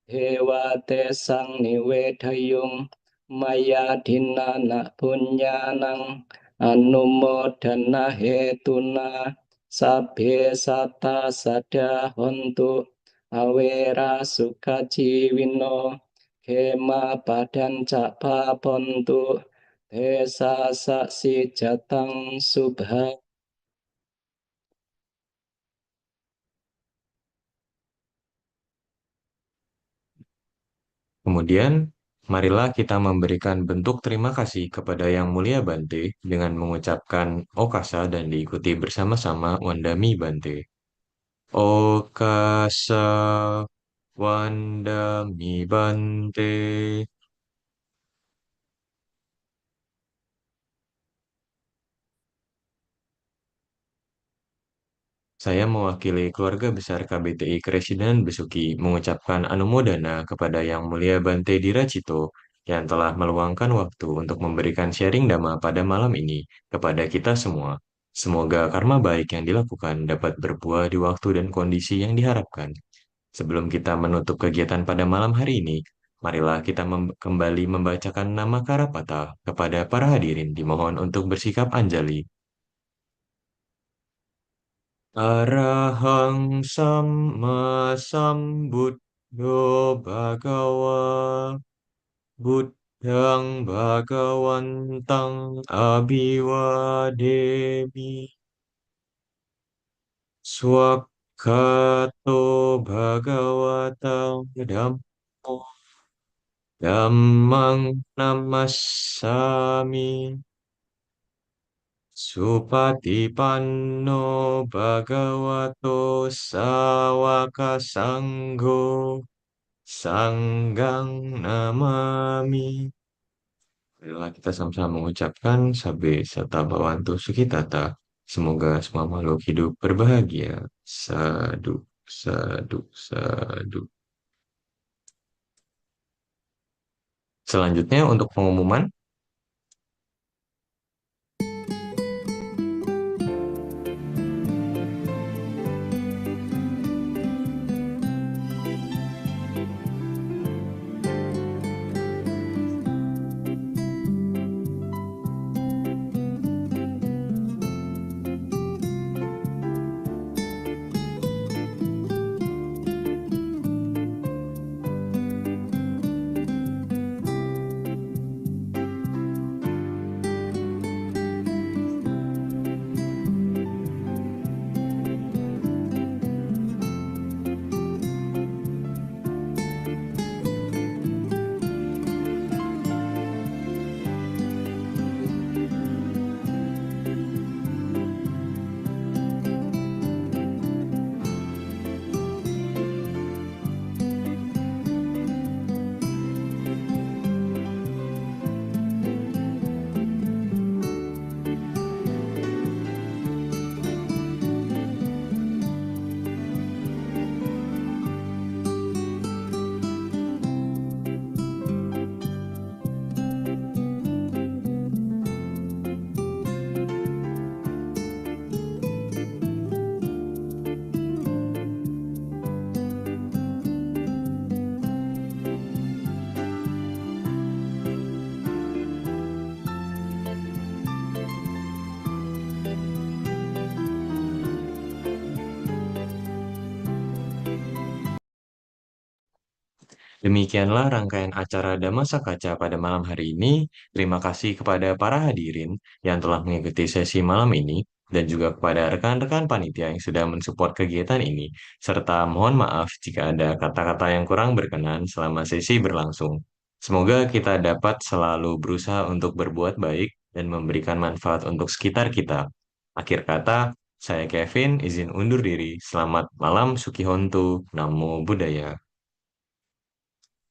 dewa te sang niwedayung maya dinana punyanang anumodana hetuna sabbe satta sada hontu awera sukajiwino kema padan capa pontu desa saksi jatang subha. Kemudian, marilah kita memberikan bentuk terima kasih kepada Yang Mulia Bante dengan mengucapkan Okasa dan diikuti bersama-sama Wandami Bante. Okasa Wandami Bante. Saya mewakili keluarga besar KBTI Kresidenan Besuki mengucapkan anumodana kepada Yang Mulia Bante Diracito yang telah meluangkan waktu untuk memberikan sharing Dhamma pada malam ini kepada kita semua. Semoga karma baik yang dilakukan dapat berbuah di waktu dan kondisi yang diharapkan. Sebelum kita menutup kegiatan pada malam hari ini, marilah kita kembali membacakan nama Karapata kepada para hadirin dimohon untuk bersikap anjali. Arahang Samma Sambuddho Bhagawa Buddhang Bhagawantang Abhiwademi Swakhato Bhagawatang Dhammo Dhammang Namassami Supatipanno Bhagavato Sawaka Sangho Sanggang Namami. Marilah kita sama-sama mengucapkan Sabe Sata Bhawantu Sukitata. Semoga semua makhluk hidup berbahagia. Sadu, sadu, sadu. Selanjutnya untuk pengumuman, demikianlah rangkaian acara Dhammasakaca pada malam hari ini. Terima kasih kepada para hadirin yang telah mengikuti sesi malam ini dan juga kepada rekan-rekan panitia yang sudah mensupport kegiatan ini. Serta mohon maaf jika ada kata-kata yang kurang berkenan selama sesi berlangsung. Semoga kita dapat selalu berusaha untuk berbuat baik dan memberikan manfaat untuk sekitar kita. Akhir kata, saya Kevin izin undur diri. Selamat malam, Sukihontu, Namo Buddhaya.